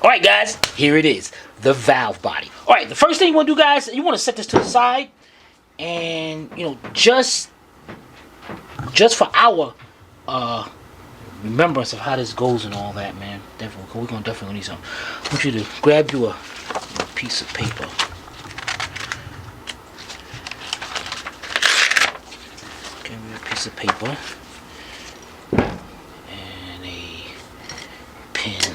Alright guys, here it is. The valve body. Alright, the first thing you want to do, guys, you want to set this to the side. And, you know, just for our remembrance of how this goes and all that, man. Definitely, we're going to definitely need something. I want you to grab you a piece of paper. Grab me a piece of paper. And a pen.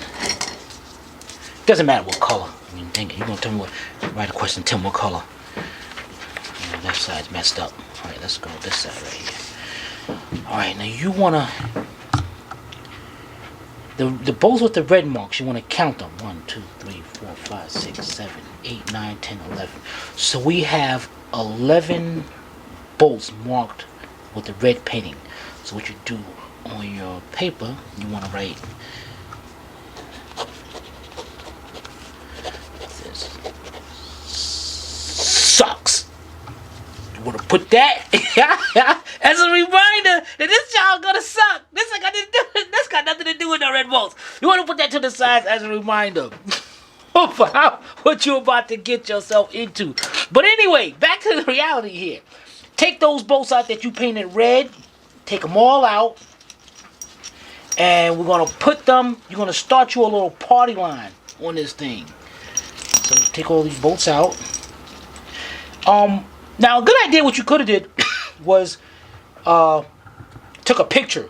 Doesn't matter what color. I mean, dang it, you're going to tell me what. Write a question, tell me what color. Left side's messed up. Alright, let's go this side right here. Alright, now you wanna the bolts with the red marks, you wanna count them. 1, 2, 3, 4, 5, 6, 7, 8, 9, 10, 11. So we have 11 bolts marked with the red painting. So what you do on your paper, you wanna write this. Sucks. You want to put that as a reminder that this job gonna suck. That's got nothing to do with the red bolts. You want to put that to the side as a reminder of what you're about to get yourself into. But anyway, back to the reality here. Take those bolts out that you painted red. Take them all out. And we're going to put them, you're going to start you a little party line on this thing. So take all these bolts out. Now a good idea what you could have did was took a picture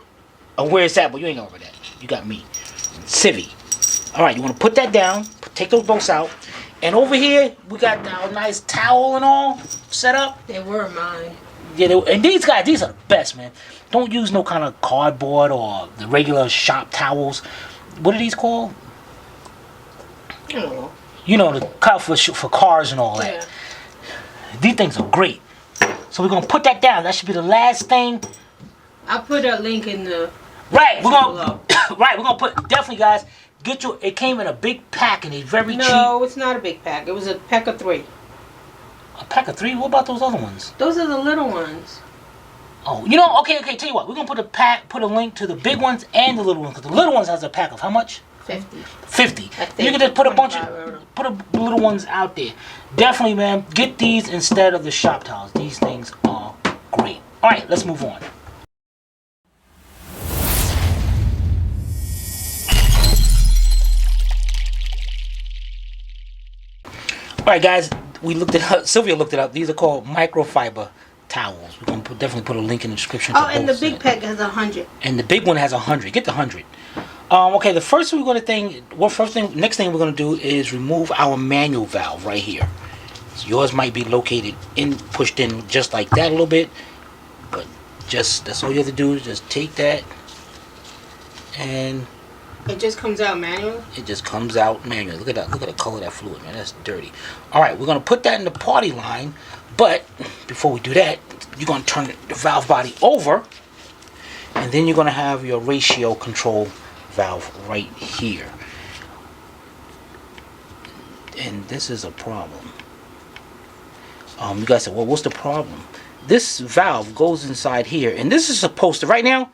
of where it's at, but you ain't over that. You got me. Civvy. Alright, you want to put that down, take those bolts out, and over here we got our nice towel and all set up. They were mine. Yeah, and these guys, these are the best, man. Don't use no kind of cardboard or the regular shop towels. What are these called? I don't know. You know, the cut for cars and all that. Yeah. These things are great. So we're gonna put that down. That should be the last thing. I'll put a link in the. Right, we're gonna right. We're gonna put definitely, guys. Get your. It came in a big pack and it's very cheap. No, it's not a big pack. It was a pack of 3. A pack of 3. What about those other ones? Those are the little ones. Oh, you know. Okay. Tell you what. We're gonna put a link to the big ones and the little ones. Because the little ones has a pack of how much? 50. 50. You can just put a bunch of the little ones out there. Definitely, man. Get these instead of the shop towels. These things are great. All right, let's move on. All right, guys. We looked it up. Sylvia looked it up. These are called microfiber towels. We're gonna definitely put a link in the description. Oh, and the big pack has 100. And the big one has 100. Get the 100. Okay, the first thing next thing we're gonna do is remove our manual valve right here. So yours might be located pushed in just like that a little bit, but that's all you have to do is just take that, and it just comes out manual. It just comes out manually. Look at that. Look at the color of that fluid, man. That's dirty. All right, we're gonna put that in the party line, but before we do that, you're gonna turn the valve body over, and then you're gonna have your ratio control valve right here. And this is a problem. You guys said, well, what's the problem? This valve goes inside here, and this is supposed to, right now,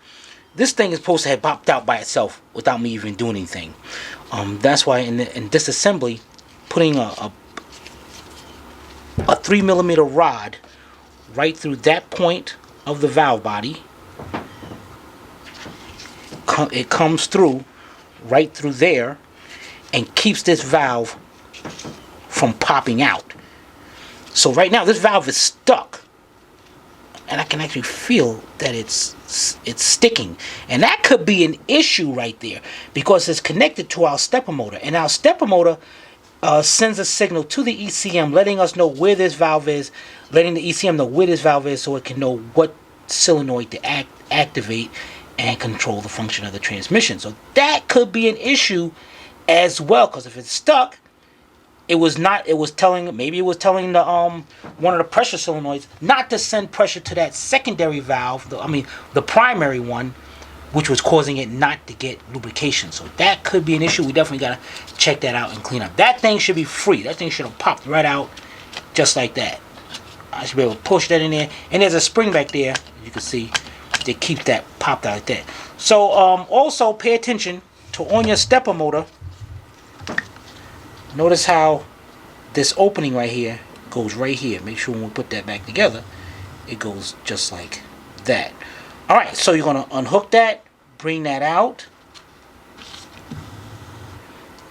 this thing is supposed to have popped out by itself without me even doing anything. That's why in disassembly, putting a 3mm rod right through that point of the valve body, it comes through right through there and keeps this valve from popping out. So right now this valve is stuck, and I can actually feel that it's sticking, and that could be an issue right there because it's connected to our stepper motor, and our stepper motor sends a signal to the ECM letting us know where this valve is, letting the ECM know where this valve is so it can know what solenoid to activate and control the function of the transmission. So that could be an issue as well, because if it's stuck, maybe it was telling the one of the pressure solenoids not to send pressure to that secondary valve, the primary one, which was causing it not to get lubrication. So that could be an issue. We definitely got to check that out and clean up. That thing should be free. That thing should have popped right out just like that. I should be able to push that in there, and there's a spring back there, you can see, to keep that popped out like that. So also pay attention to, on your stepper motor, notice how this opening right here goes right here. Make sure when we put that back together, it goes just like that. Alright, so you're going to unhook that, bring that out,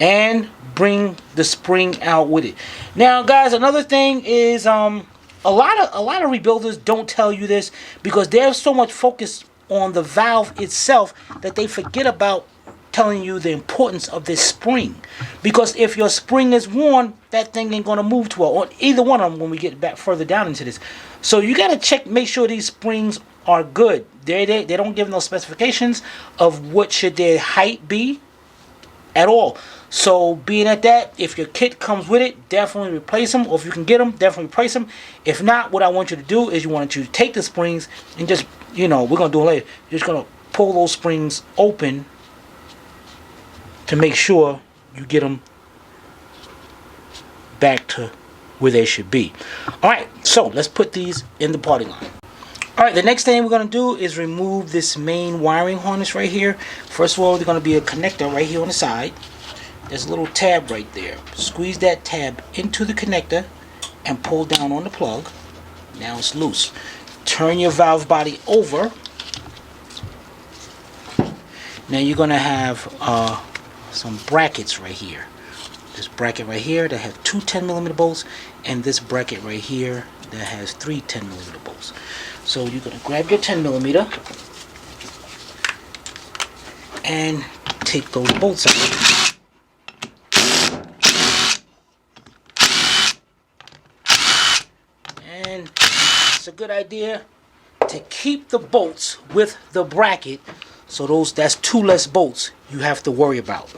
and bring the spring out with it. Now guys, another thing is a lot of rebuilders don't tell you this because they're so much focused on the valve itself that they forget about telling you the importance of this spring. Because if your spring is worn, that thing ain't going to move too well, or either one of them when we get back further down into this. So you got to check, make sure these springs are good. They don't give no specifications of what should their height be at all. So being at that, if your kit comes with it, definitely replace them. Or if you can get them, definitely replace them. If not, what I want you to do is you want you to take the springs and just, we're going to do it later. You're just going to pull those springs open to make sure you get them back to where they should be. Alright, so let's put these in the party line. Alright, the next thing we're going to do is remove this main wiring harness right here. First of all, there's going to be a connector right here on the side. There's a little tab right there. Squeeze that tab into the connector and pull down on the plug. Now it's loose. Turn your valve body over. Now you're going to have some brackets right here. This bracket right here that have two 10mm bolts, and this bracket right here that has three 10mm bolts. So you're going to grab your 10mm and take those bolts out. And it's a good idea to keep the bolts with the bracket, so that's two less bolts you have to worry about.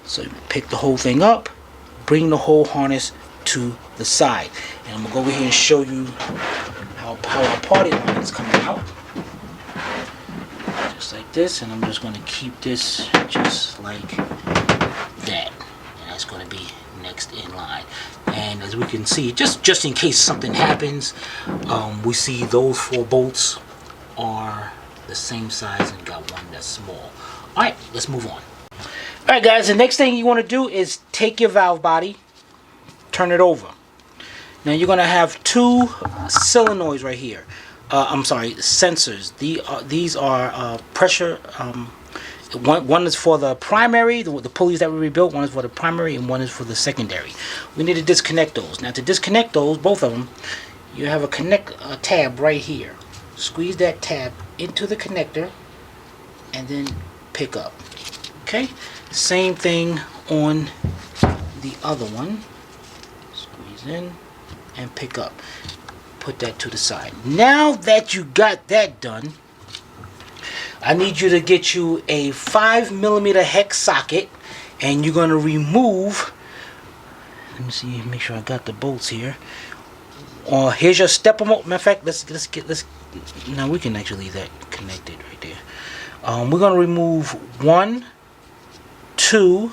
So you pick the whole thing up, bring the whole harness to the side, and I'm gonna go over here and show you how our party line is coming out, just like this. And I'm just going to keep this just like that, and that's going to be next in line. And as we can see, just in case something happens, we see those four bolts are the same size and got one that's small. Alright, let's move on. Alright guys, the next thing you want to do is take your valve body, turn it over. Now you're going to have two solenoids right here. I'm sorry, sensors. These are pressure. One is for the primary, the pulleys that we rebuilt. One is for the primary and one is for the secondary. We need to disconnect those. Now to disconnect those, both of them, you have a tab right here. Squeeze that tab into the connector and then pick up. Okay, same thing on the other one. Squeeze in and pick up. Put that to the side. Now that you got that done, I need you to get you a 5mm hex socket, and you're going to remove, let me see, make sure I got the bolts here. Here's your stepper motor. Matter of fact, let's now we can actually leave that connected right there. We're going to remove 1, 2,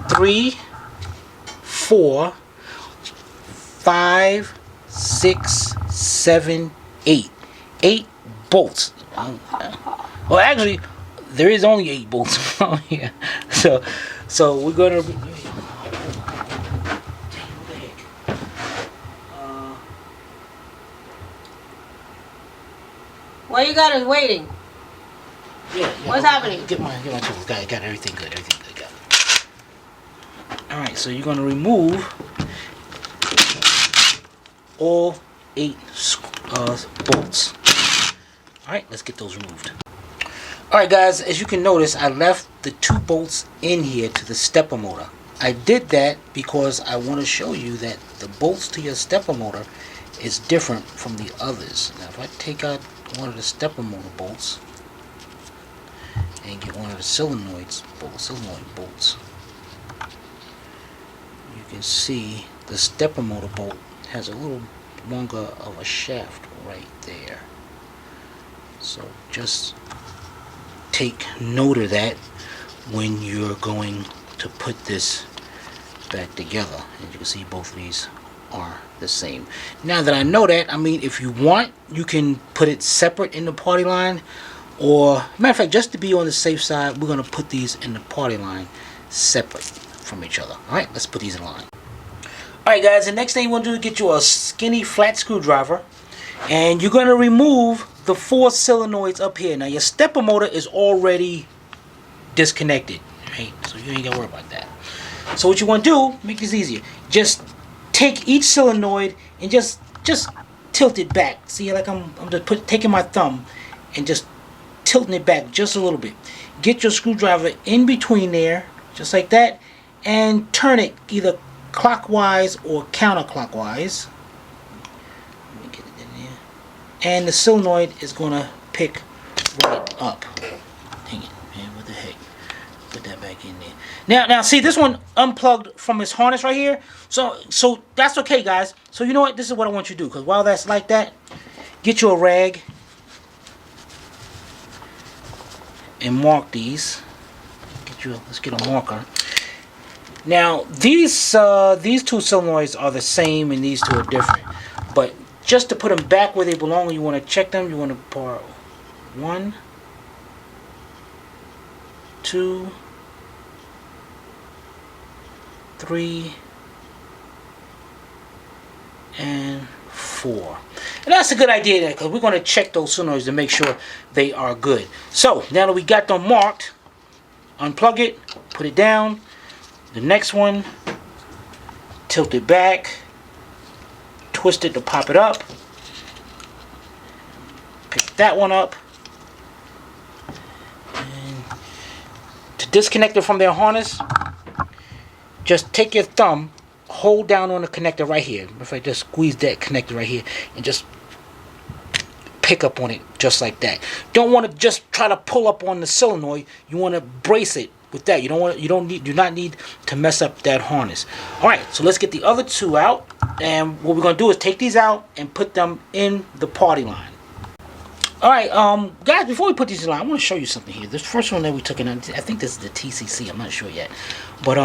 3, 4, 5, 6, 7, 8. 8 bolts. Well, actually, there is only 8 bolts on here. So we're gonna. What you got is waiting. Yeah. What's happening? Get my tools. Got everything good. Everything good. Got it. All right. So you're gonna remove all 8 bolts. Alright, let's get those removed. Alright guys, as you can notice, I left the 2 bolts in here to the stepper motor. I did that because I want to show you that the bolts to your stepper motor is different from the others. Now if I take out one of the stepper motor bolts and get one of the solenoid bolts, you can see the stepper motor bolt has a little longer of a shaft right there. So just take note of that when you're going to put this back together. As you can see, both of these are the same. Now that I know that, I mean, if you want, you can put it separate in the party line, or matter of fact, just to be on the safe side, we're going to put these in the party line separate from each other. Alright, let's put these in line. Alright guys, the next thing you want to do is get you a skinny flat screwdriver, and you're going to remove the 4 solenoids up here. Now your stepper motor is already disconnected, right? So you ain't got to worry about that. So what you want to do, make this easier, just take each solenoid and just tilt it back. See, like I'm just taking my thumb and just tilting it back just a little bit. Get your screwdriver in between there, just like that, and turn it either clockwise or counterclockwise. Let me get it in there. And the solenoid is gonna pick right up. Dang it, man, what the heck? Put that back in there. Now see, this one unplugged from its harness right here. So that's okay, guys. So you know what? This is what I want you to do. Because while that's like that, get you a rag and mark these. Let's get a marker. Now these 2 solenoids are the same and these 2 are different. But just to put them back where they belong, you want to check them. You want to pour 1, 2, 3, and 4. And that's a good idea there, because we're going to check those solenoids to make sure they are good. So now that we got them marked, unplug it, put it down. The next one, tilt it back, twist it to pop it up, pick that one up, and to disconnect it from their harness, just take your thumb, hold down on the connector right here. If I just squeeze that connector right here and just pick up on it just like that. Don't want to just try to pull up on the solenoid. You want to brace it with that. Do not need to mess up that harness. All right, so let's get the other 2 out, and what we're going to do is take these out and put them in the party line. All right, guys, before we put these in line, I want to show you something here. This first one that we took in, I think this is the TCC. I'm not sure yet, but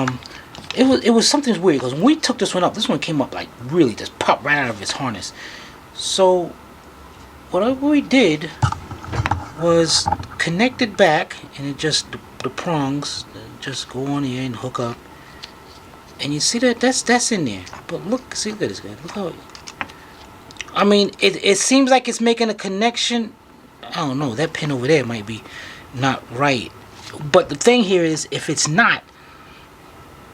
it was something weird, because when we took this one up, this one came up like really just popped right out of its harness. So what we did was connect it back, and it just the prongs just go on here and hook up, and you see that's in there. But look, see, look at this guy. Look how I mean, it seems like it's making a connection. I don't know, that pin over there might be not right, but the thing here is, if it's not,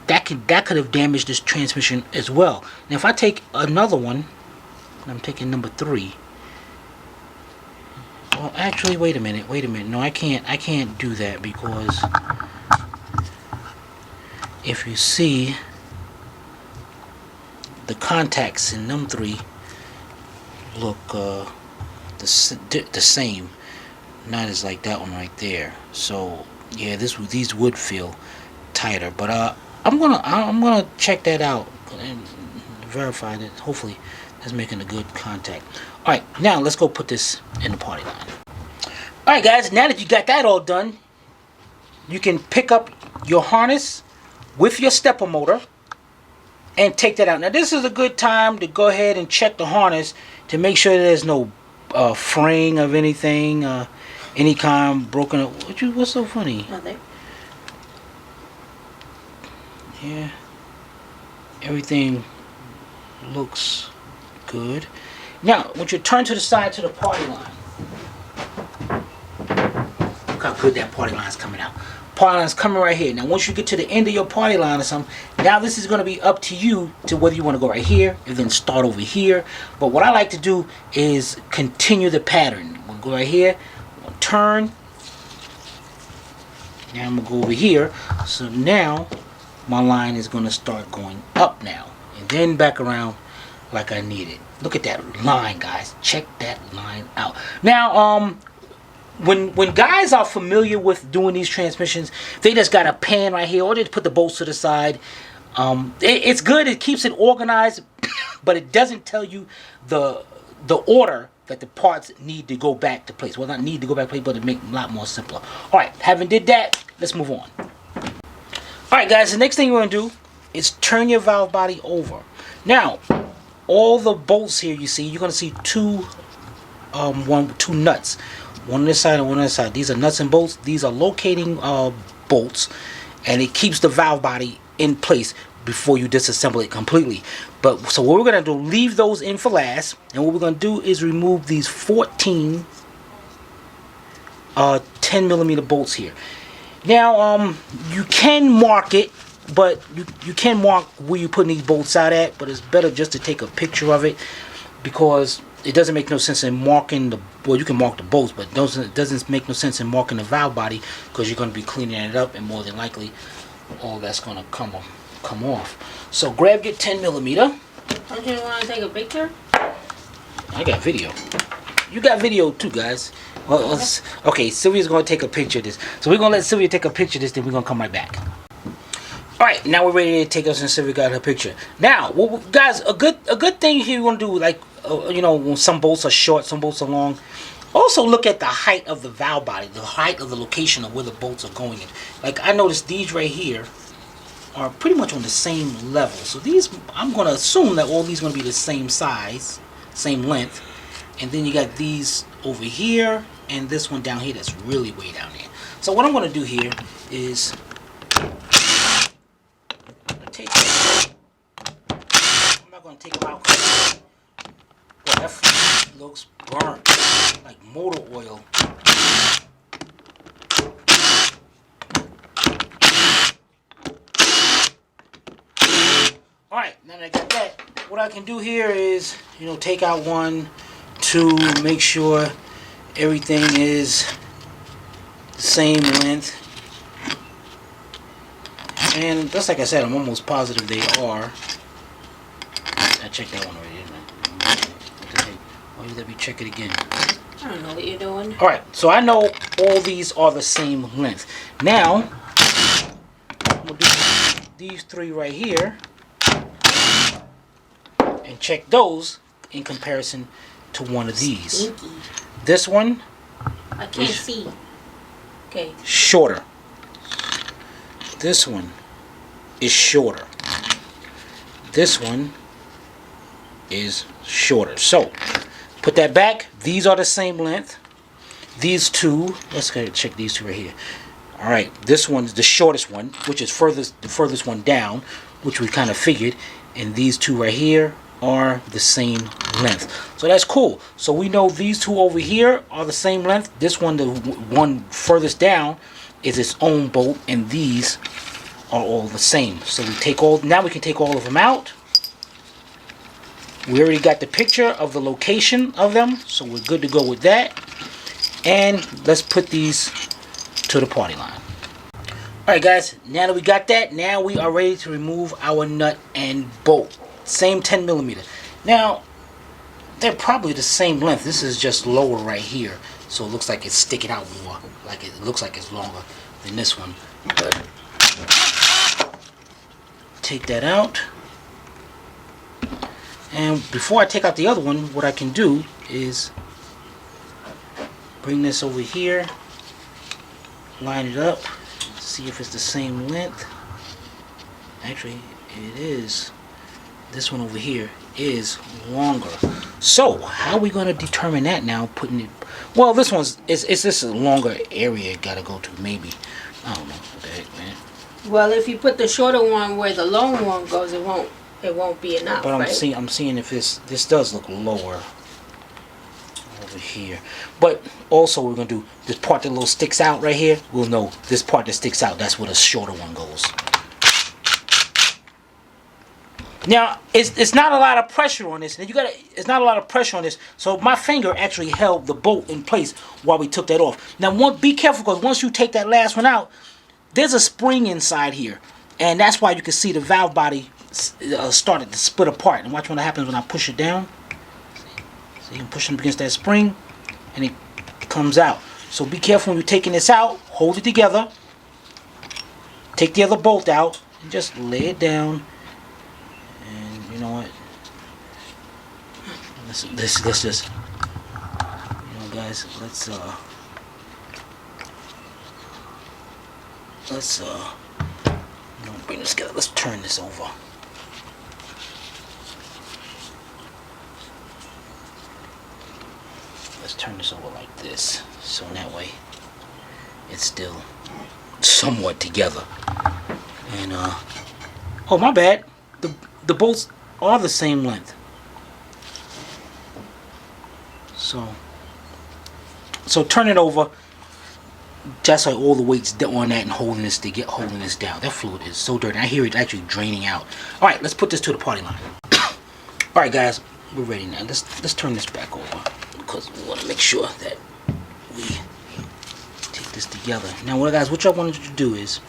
that could have damaged this transmission as well. Now if I take another one, I'm taking number 3. Well, actually, wait a minute. No, I can't do that, because if you see, the contacts in them 3 look the same, not as like that one right there. So yeah, these would feel tighter, but I'm gonna check that out and verify that hopefully that's making a good contact. Alright, now let's go put this in the party line. Alright guys, now that you got that all done, you can pick up your harness with your stepper motor and take that out. Now this is a good time to go ahead and check the harness to make sure there's no fraying of anything, any kind broken up. What's so funny? Nothing. Yeah, everything looks good. Now, once you turn to the side to the party line, look how good that party line is coming out. Party line is coming right here. Now, once you get to the end of your party line or something, now this is going to be up to you to whether you want to go right here and then start over here. But what I like to do is continue the pattern. We'll go right here, we'll turn. Now I'm going to go over here. So now my line is going to start going up now, and then back around like I need it. Look at that line, guys. Check that line out. Now, when guys are familiar with doing these transmissions, they just got a pan right here, or they just put the bolts to the side. It's good. It keeps it organized, but it doesn't tell you the order that the parts need to go back to place. Well, not need to go back to place, but to make it a lot more simpler. All right, having did that, let's move on. Alright guys, the next thing you're going to do is turn your valve body over. Now, all the bolts here you see, you're going to see two nuts. One on this side and one on this side. These are nuts and bolts. These are locating bolts. and it keeps the valve body in place before you disassemble it completely. But so what we're gonna do, leave those in for last, and what we're gonna do is remove these 14 10mm bolts here. Now you can mark it, but you can mark where you're putting these bolts out at, but it's better just to take a picture of it, because it doesn't make no sense in marking the, well, you can mark the bolts, but it doesn't make no sense in marking the valve body, because you're going to be cleaning it up, and more than likely all that's going to come off. So grab your 10mm. Don't you want to take a picture? I got video. You got video too, guys. Well, okay, Sylvia's going to take a picture of this. So we're going to let Sylvia take a picture of this, then we're going to come right back. Alright, now we're ready to take us, and Sylvia got her picture. Now, guys, a good thing here you want to do, like, you know, when some bolts are short, some bolts are long. Also look at the height of the valve body, the height of the location of where the bolts are going in. Like, I noticed these right here are pretty much on the same level. So these, I'm going to assume that all these are going to be the same size, same length. And then you got these over here, and this one down here that's really way down there. So what I'm going to do here is I'm not going to take them out. Boy, that looks burnt like motor oil. Alright, now that I got that, what I can do here is, you know, take out one, two, make sure everything is the same length. And just like I said, I'm almost positive they are. I checked that one already, didn't I? Why you let me check it again? I don't know what you're doing. Alright, so I know all these are the same length. Now, I'm going to do these three right here and check those in comparison to one of these. Stinky. This one, I can't see. Okay. shorter. This one is shorter. This one is shorter. So, put that back. These are the same length. These two, let's go check these two right here. Alright, this one's the shortest one, which is the furthest one down, which we kind of figured. And these two right here are the same length. So that's cool. So we know these two over here are the same length. This one, the one furthest down, is its own bolt, and these are all the same. So we take all, now we can take all of them out. We already got the picture of the location of them, so we're good to go with that. And let's put these to the party line. Alright guys, now that we got that, now we are ready to remove our nut and bolt. Same 10mm. Now, they're probably the same length. This is just lower right here, so it looks like it's sticking out more. Like it looks like it's longer than this one. But take that out. And before I take out the other one, what I can do is bring this over here, line it up, see if it's the same length. Actually, it is. This one over here is longer. So how are we going to determine that now? Putting it, well, this one's it's just a longer area it got to go to. Maybe, I don't know what the heck, man. Well, if you put the shorter one where the long one goes, it won't be enough. But right? I'm seeing if this does look lower over here. But also we're gonna do this part that little sticks out right here. We'll know this part that sticks out, that's where the shorter one goes. Now it's not a lot of pressure on this. It's not a lot of pressure on this. So my finger actually held the bolt in place while we took that off. Now be careful, because once you take that last one out, there's a spring inside here, and that's why you can see the valve body started to split apart. And watch what happens when I push it down. See, I'm pushing up against that spring, and it comes out. So be careful when you're taking this out. Hold it together. Take the other bolt out and just lay it down. And you know what? Let's just, you know, guys. Let's bring this together. Let's turn this over. Let's turn this over like this, so in that way it's still somewhat together. And oh, my bad. The bolts are the same length. So turn it over. Just like all the weight's on that and holding this down. That fluid is so dirty. I hear it actually draining out. All right, let's put this to the party line. All right, guys, we're ready now. Let's turn this back over because we want to make sure that we take this together. Now, what y'all wanted to do is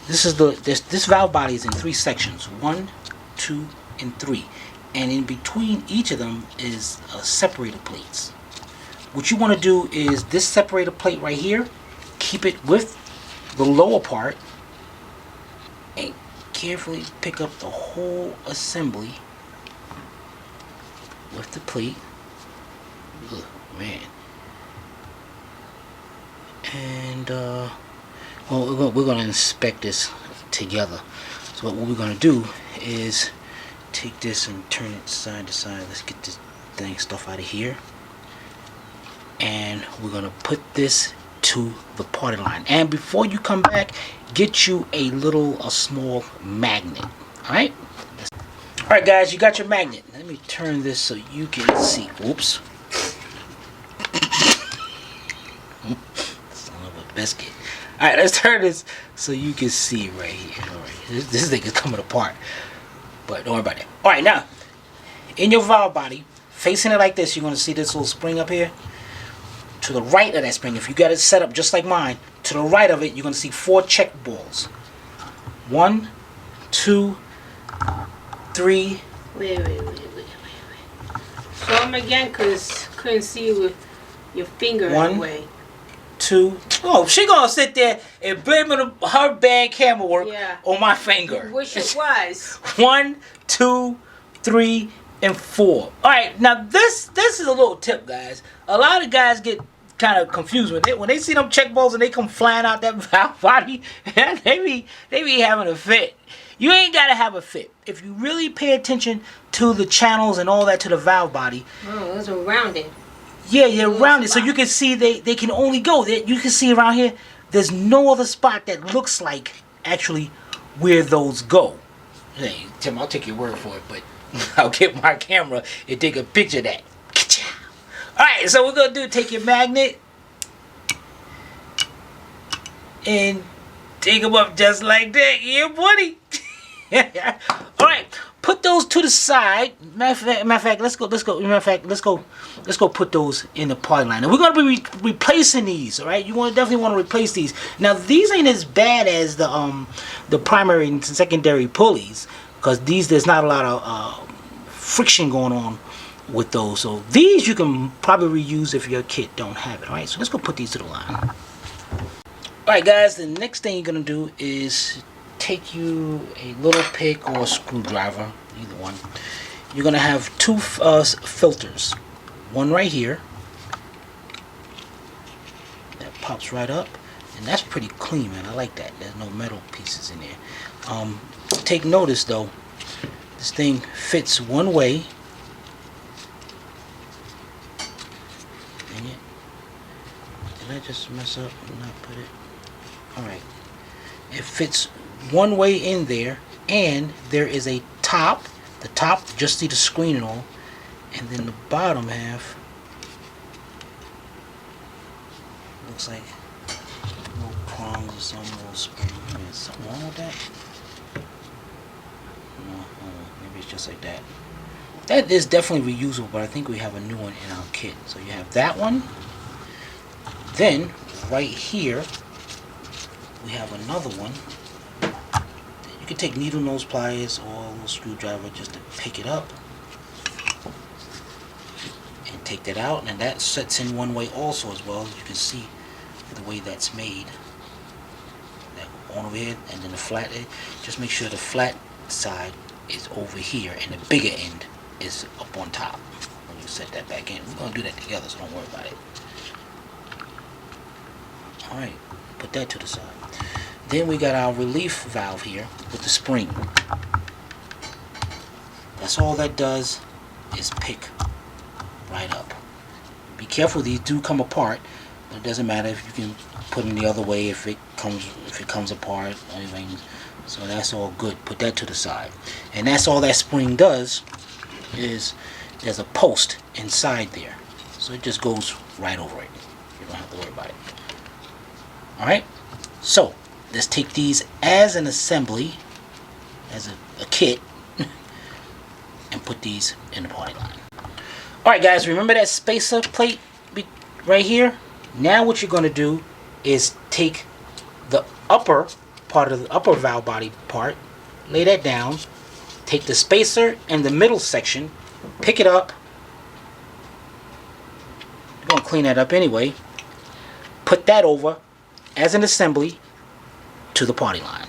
this valve body is in 3 sections: 1, 2, and 3, and in between each of them is separator plates. What you want to do is this separator plate right here. Keep it with the lower part and carefully pick up the whole assembly with the plate. Ugh, man. And well, we're gonna inspect this together. So what we're gonna do is take this and turn it side to side. Let's get this stuff out of here, and we're gonna put this to the party line. And before you come back, get you a small magnet. Alright? Alright, guys, you got your magnet. Let me turn this so you can see. Oops. Son of a biscuit. Alright, let's turn this so you can see right here. Alright, this thing is coming apart, but don't worry about that. Alright, now, in your valve body, facing it like this, you're going to see this little spring up here. To the right of that spring, if you got it set up just like mine, to the right of it, you're going to see 4 check balls. 1, 2, 3. Wait. Show them again, because couldn't see with your finger 1, away. 2. Oh, she going to sit there and blame her bad camera work on my finger. Wish it was. 1, 2, 3, and 4. Alright, now this is a little tip, guys. A lot of guys get kind of confused when they see them check balls and they come flying out that valve body. they be having a fit. You ain't gotta have a fit. If you really pay attention to the channels and all that to the valve body. Oh, those are rounded. Yeah, they're rounded, so you can see they can only go. You can see around here, there's no other spot that looks like actually where those go. Hey, Tim, I'll take your word for it, but I'll get my camera and take a picture of that. Alright, so we're going to take your magnet and take them up just like that. Yeah, buddy. Alright, put those to the side. Matter of fact, let's go put those in the party line. And we're going to be replacing these, alright? You definitely want to replace these. Now, these ain't as bad as the primary and secondary pulleys, because there's not a lot of friction going on with those. So these you can probably reuse if your kit don't have it. Alright, so let's go put these to the line. Alright, guys, the next thing you're gonna do is take you a little pick or a screwdriver, either one. You're gonna have 2 filters. One right here that pops right up, and that's pretty clean, man. I like that. There's no metal pieces in there. Take notice though, this thing fits one way. Did I just mess up and not put it? Alright. It fits one way in there, and there is a top. The top, just see the screen and all. And then the bottom half looks like little prongs or some little spring. Is something wrong with that? No, maybe it's just like that. That is definitely reusable, but I think we have a new one in our kit. So you have that one. Then, right here, we have another one. You can take needle nose pliers or a little screwdriver just to pick it up. And take that out. And that sets in one way also as well. You can see the way that's made. That on over here, and then the flat edge. Just make sure the flat side is over here and the bigger end is up on top. When you set that back in. We're going to do that together, so don't worry about it. Alright, put that to the side. Then we got our relief valve here with the spring. That's all that does is pick right up. Be careful, these do come apart, but it doesn't matter if you can put them the other way if it comes apart. Everything's So that's all good. Put that to the side. And that's all that spring does, is there's a post inside there. So it just goes right over it. You don't have to worry about it. Alright? So, let's take these as an assembly, as a kit, and put these in the party line. Alright guys, remember that spacer plate right here? Now what you're going to do is take the upper part of the upper valve body part, lay that down, take the spacer and the middle section, pick it up. We're going to clean that up anyway. Put that over as an assembly to the party line.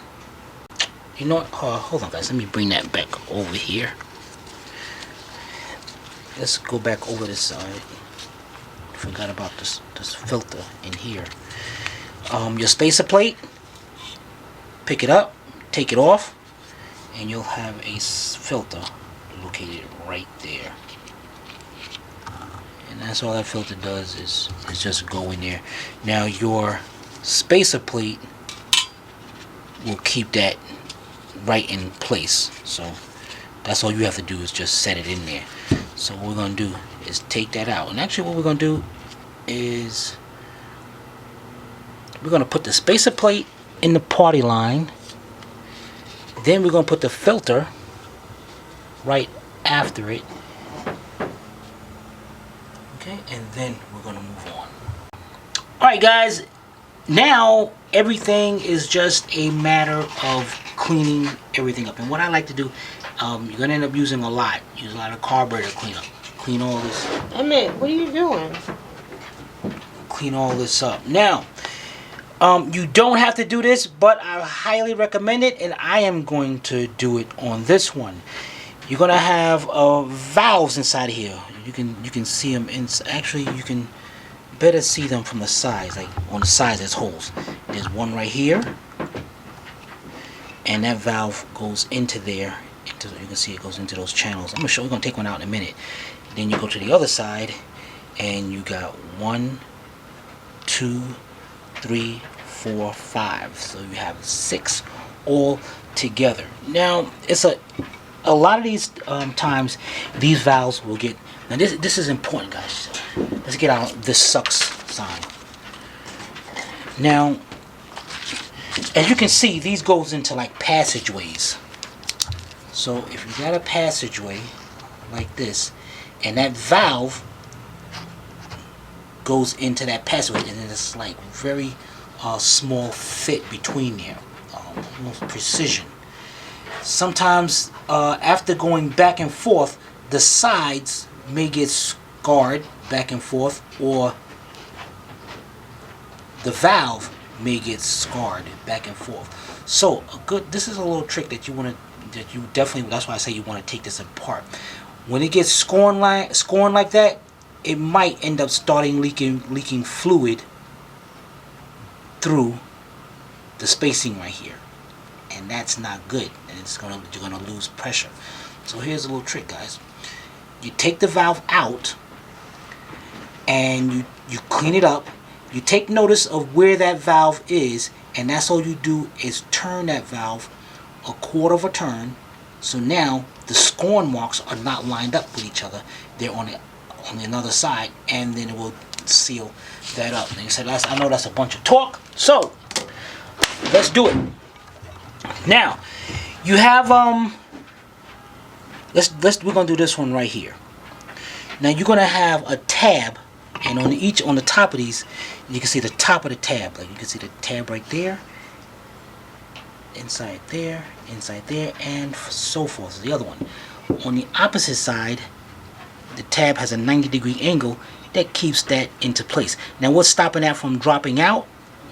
You know what? Hold on guys, let me bring that back over here. Let's go back over this side. Forgot about this filter in here. Your spacer plate, pick it up, take it off, and you'll have a filter located right there. And that's all that filter does is just go in there. Now your spacer plate will keep that right in place. So that's all you have to do is just set it in there. So what we're going to do is take that out. And actually what we're going to do is we're going to put the spacer plate in the party line. Then we're going to put the filter right after it. Okay, and then we're going to move on. Alright guys, now everything is just a matter of cleaning everything up. And what I like to do, you're going to end up using a lot. Use a lot of carburetor cleanup. Clean all this. Emmett, what are you doing? Clean all this up. Now, you don't have to do this, but I highly recommend it, and I am going to do it on this one. You're gonna have valves inside of here. You can see them actually you can better see them from the sides. Like on the sides there's holes. There's one right here, and that valve goes into there. You can see it goes into those channels. I'm gonna show. We're gonna take one out in a minute. Then you go to the other side, and you got 1, 2, 3, 4, 5. So you have 6 all together. Now it's a lot of these times these valves will get. Now this is important, guys. Let's get out this sucks sign. Now, as you can see, these goes into like passageways. So if you got a passageway like this, and that valve goes into that passageway, and then it's like very small fit between there, almost precision. Sometimes after going back and forth, the sides may get scarred back and forth, or the valve may get scarred back and forth. So this is a little trick that you want to, definitely, that's why I say you want to take this apart. When it gets scorn like that, it might end up starting leaking fluid through the spacing right here, and that's not good, and you're gonna lose pressure. So here's a little trick, guys. You take the valve out and you clean it up. You take notice of where that valve is, and that's all you do is turn that valve a quarter of a turn. So now the scorn marks are not lined up with each other. They're on the other side, and then it will seal that up. And you said, I know that's a bunch of talk, so let's do it. Now you have we're gonna do this one right here. Now you're gonna have a tab, and on the top of these, you can see the top of the tab. Like you can see the tab right there, inside there, and so forth. So the other one. On the opposite side, the tab has a 90-degree angle that keeps that into place. Now what's stopping that from dropping out?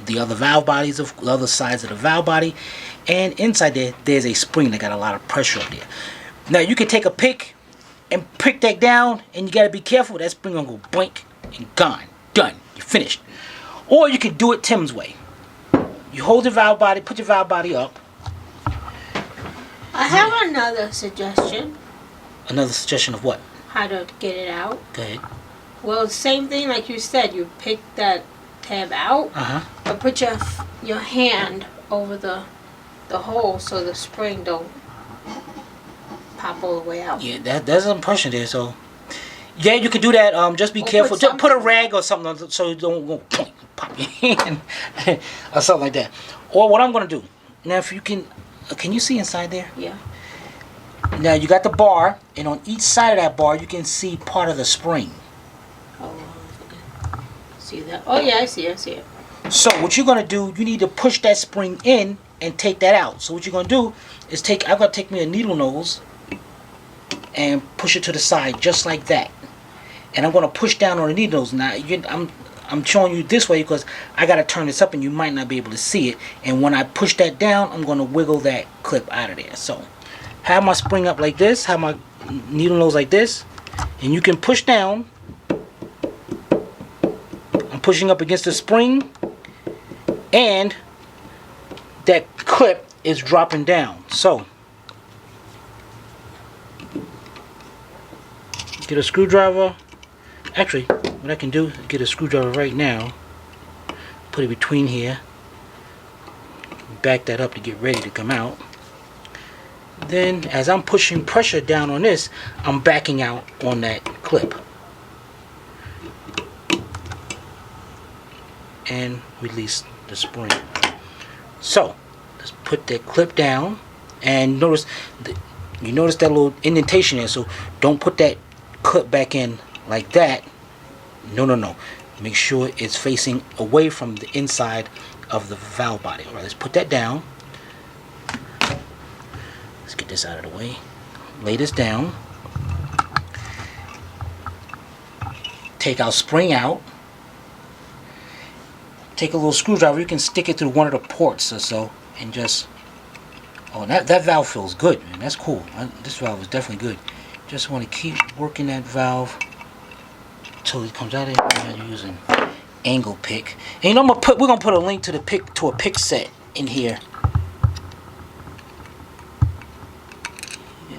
The other valve bodies, of the other sides of the valve body, and inside there's a spring that got a lot of pressure up there. Now you can take a pick and prick that down, and you got to be careful. That spring gonna go boink and gone, done. You're finished. Or you can do it Tim's way. You hold your valve body, put your valve body up. I have another suggestion. Another suggestion of what? How to get it out. Go ahead. Well, same thing like you said. You pick that tab out, but put your hand over the the hole so the spring don't pop all the way out. Yeah, that's an impression there. So yeah, you can do that. Just be Or careful. put Just put a something- rag or something so you don't go pop your hand or something like that. Or what I'm gonna do now, if you can you see inside there? Yeah. Now you got the bar, and on each side of that bar you can see part of the spring. Oh, okay. See that? Oh yeah, I see it. So what you're gonna do, you need to push that spring in and take that out. So what you're gonna do is I'm gonna take me a needle nose and push it to the side just like that. And I'm gonna push down on the needle nose. Now I'm showing you this way because I gotta turn this up and you might not be able to see it. And when I push that down, I'm gonna wiggle that clip out of there. So have my spring up like this, have my needle nose like this, and you can push down. I'm pushing up against the spring, and that clip is dropping down. So get a screwdriver. Actually, what I can do is get a screwdriver right now, put it between here, back that up to get ready to come out. Then as I'm pushing pressure down on this, I'm backing out on that clip and release the spring. So let's put that clip down, and notice you notice that little indentation there, so don't put that clip back in like that. No. Make sure it's facing away from the inside of the valve body. Alright, let's put that down. Let's get this out of the way. Lay this down. Take our spring out. Take a little screwdriver. You can stick it through one of the ports or so, and just... Oh, that valve feels good, man. That's cool. This valve is definitely good. Just want to keep working that valve until it comes out of here. Now you're using angle pick. And you know, we're gonna put a link to a pick set in here.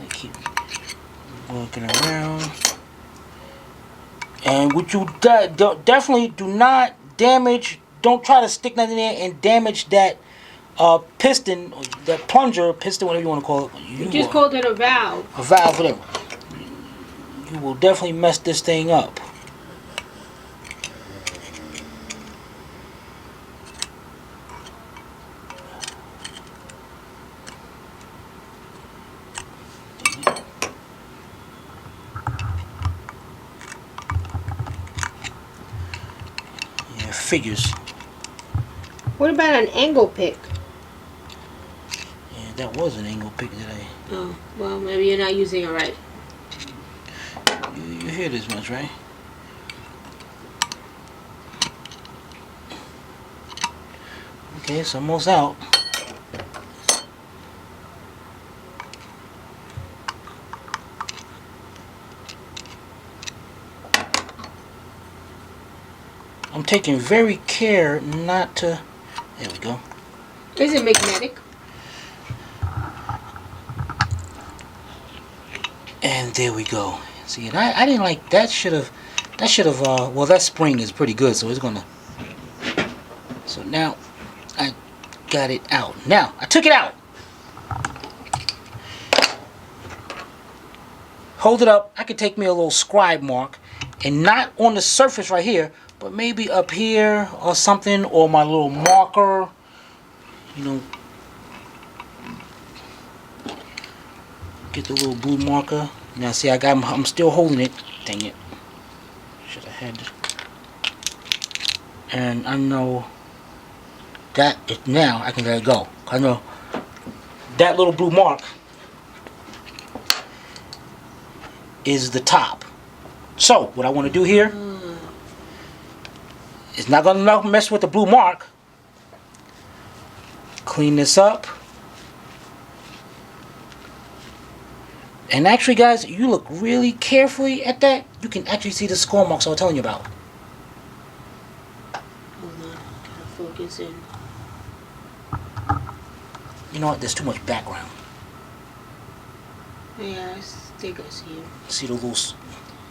Keep working around, and what you definitely do not damage. Don't try to stick nothing in there and damage that piston, or that plunger piston, whatever you want to call it. You just called it a valve. A valve, whatever. You will definitely mess this thing up. Figures. What about an angle pick? Yeah, that was an angle pick that Oh, well, maybe you're not using it right. you hear this much, right? Okay, it's almost out. I'm taking very care not to... There we go. Is it magnetic? And there we go. See, and I didn't like that. Should have. Well, that spring is pretty good, so it's gonna. So now I got it out. Now I took it out. Hold it up. I could take me a little scribe mark, and not on the surface right here, but maybe up here or something, or my little marker, you know, get the little blue marker. Now see, I'm still holding it. Dang it. Should have had this. And I know that now I can let it go. I know that little blue mark is the top. So what I want to do here, it's not going to mess with the blue mark. Clean this up. And actually, guys, you look really carefully at that, you can actually see the score marks I was telling you about. Hold on, gotta focus in. You know what? There's too much background. Yeah, I think I see it. See the little scrape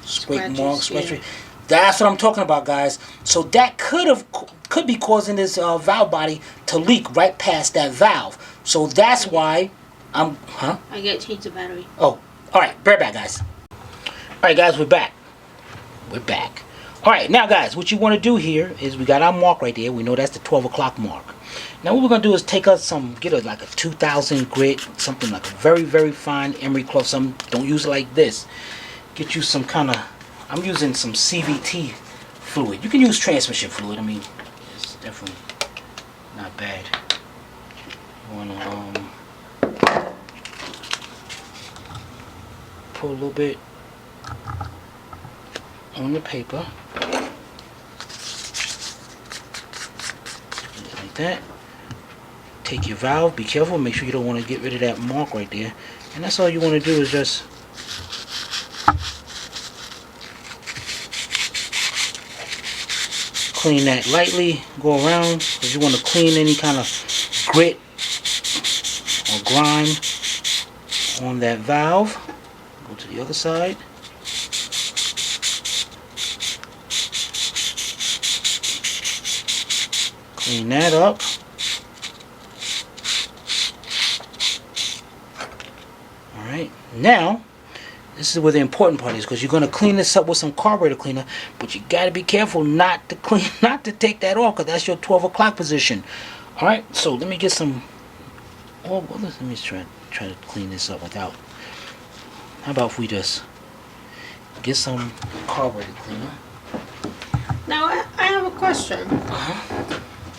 Scratches, marks? yeah. That's what I'm talking about, guys. So that could be causing this valve body to leak right past that valve. So that's why I'm, I gotta change the battery. Oh, all right, right back, guys. All right, guys, we're back. We're back. All right, now, guys, what you want to do here is we got our mark right there. We know that's the 12 o'clock mark. Now, what we're going to do is take us get like a 2000 grit, something like a very, very fine emery cloth. Don't use it like this. Get you some kind of, I'm using some CVT fluid. You can use transmission fluid. I mean, it's definitely not bad. You want to, put a little bit on the paper like that. Take your valve, be careful, make sure you don't want to get rid of that mark right there, and that's all you want to do is just clean that lightly, go around, because you want to clean any kind of grit or grime on that valve. Go to the other side. Clean that up. Alright, now this is where the important part is, because you're going to clean this up with some carburetor cleaner, but you got to be careful not to take that off, because that's your 12 o'clock position. Alright, so let me get some, let me try to clean this up without. How about if we just get some carburetor cleaner? Now, I have a question.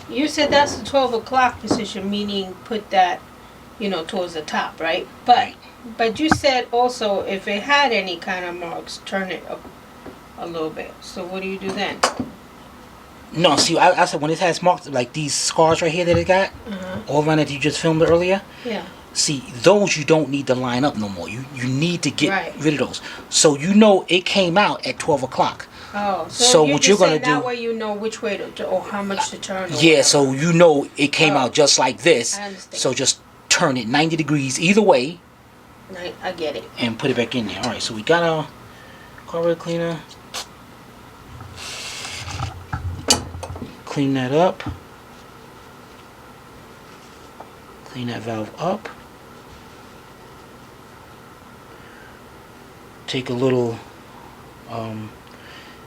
You said that's the 12 o'clock position, meaning put that, towards the top, right? But you said also if it had any kind of marks, turn it up a little bit. So what do you do then? No, see, I said when it has marks, like these scars right here that it got, all around that you just filmed earlier. Yeah. See, those you don't need to line up no more. You need to get rid of those. So it came out at 12 o'clock. Oh, so what you're gonna do? That way you know which way to or how much to turn. Yeah, so it came out just like this. I understand. So just turn it 90 degrees either way. I get it. And put it back in there. All right, so we got our carburetor cleaner. Clean that up. Clean that valve up. Take a little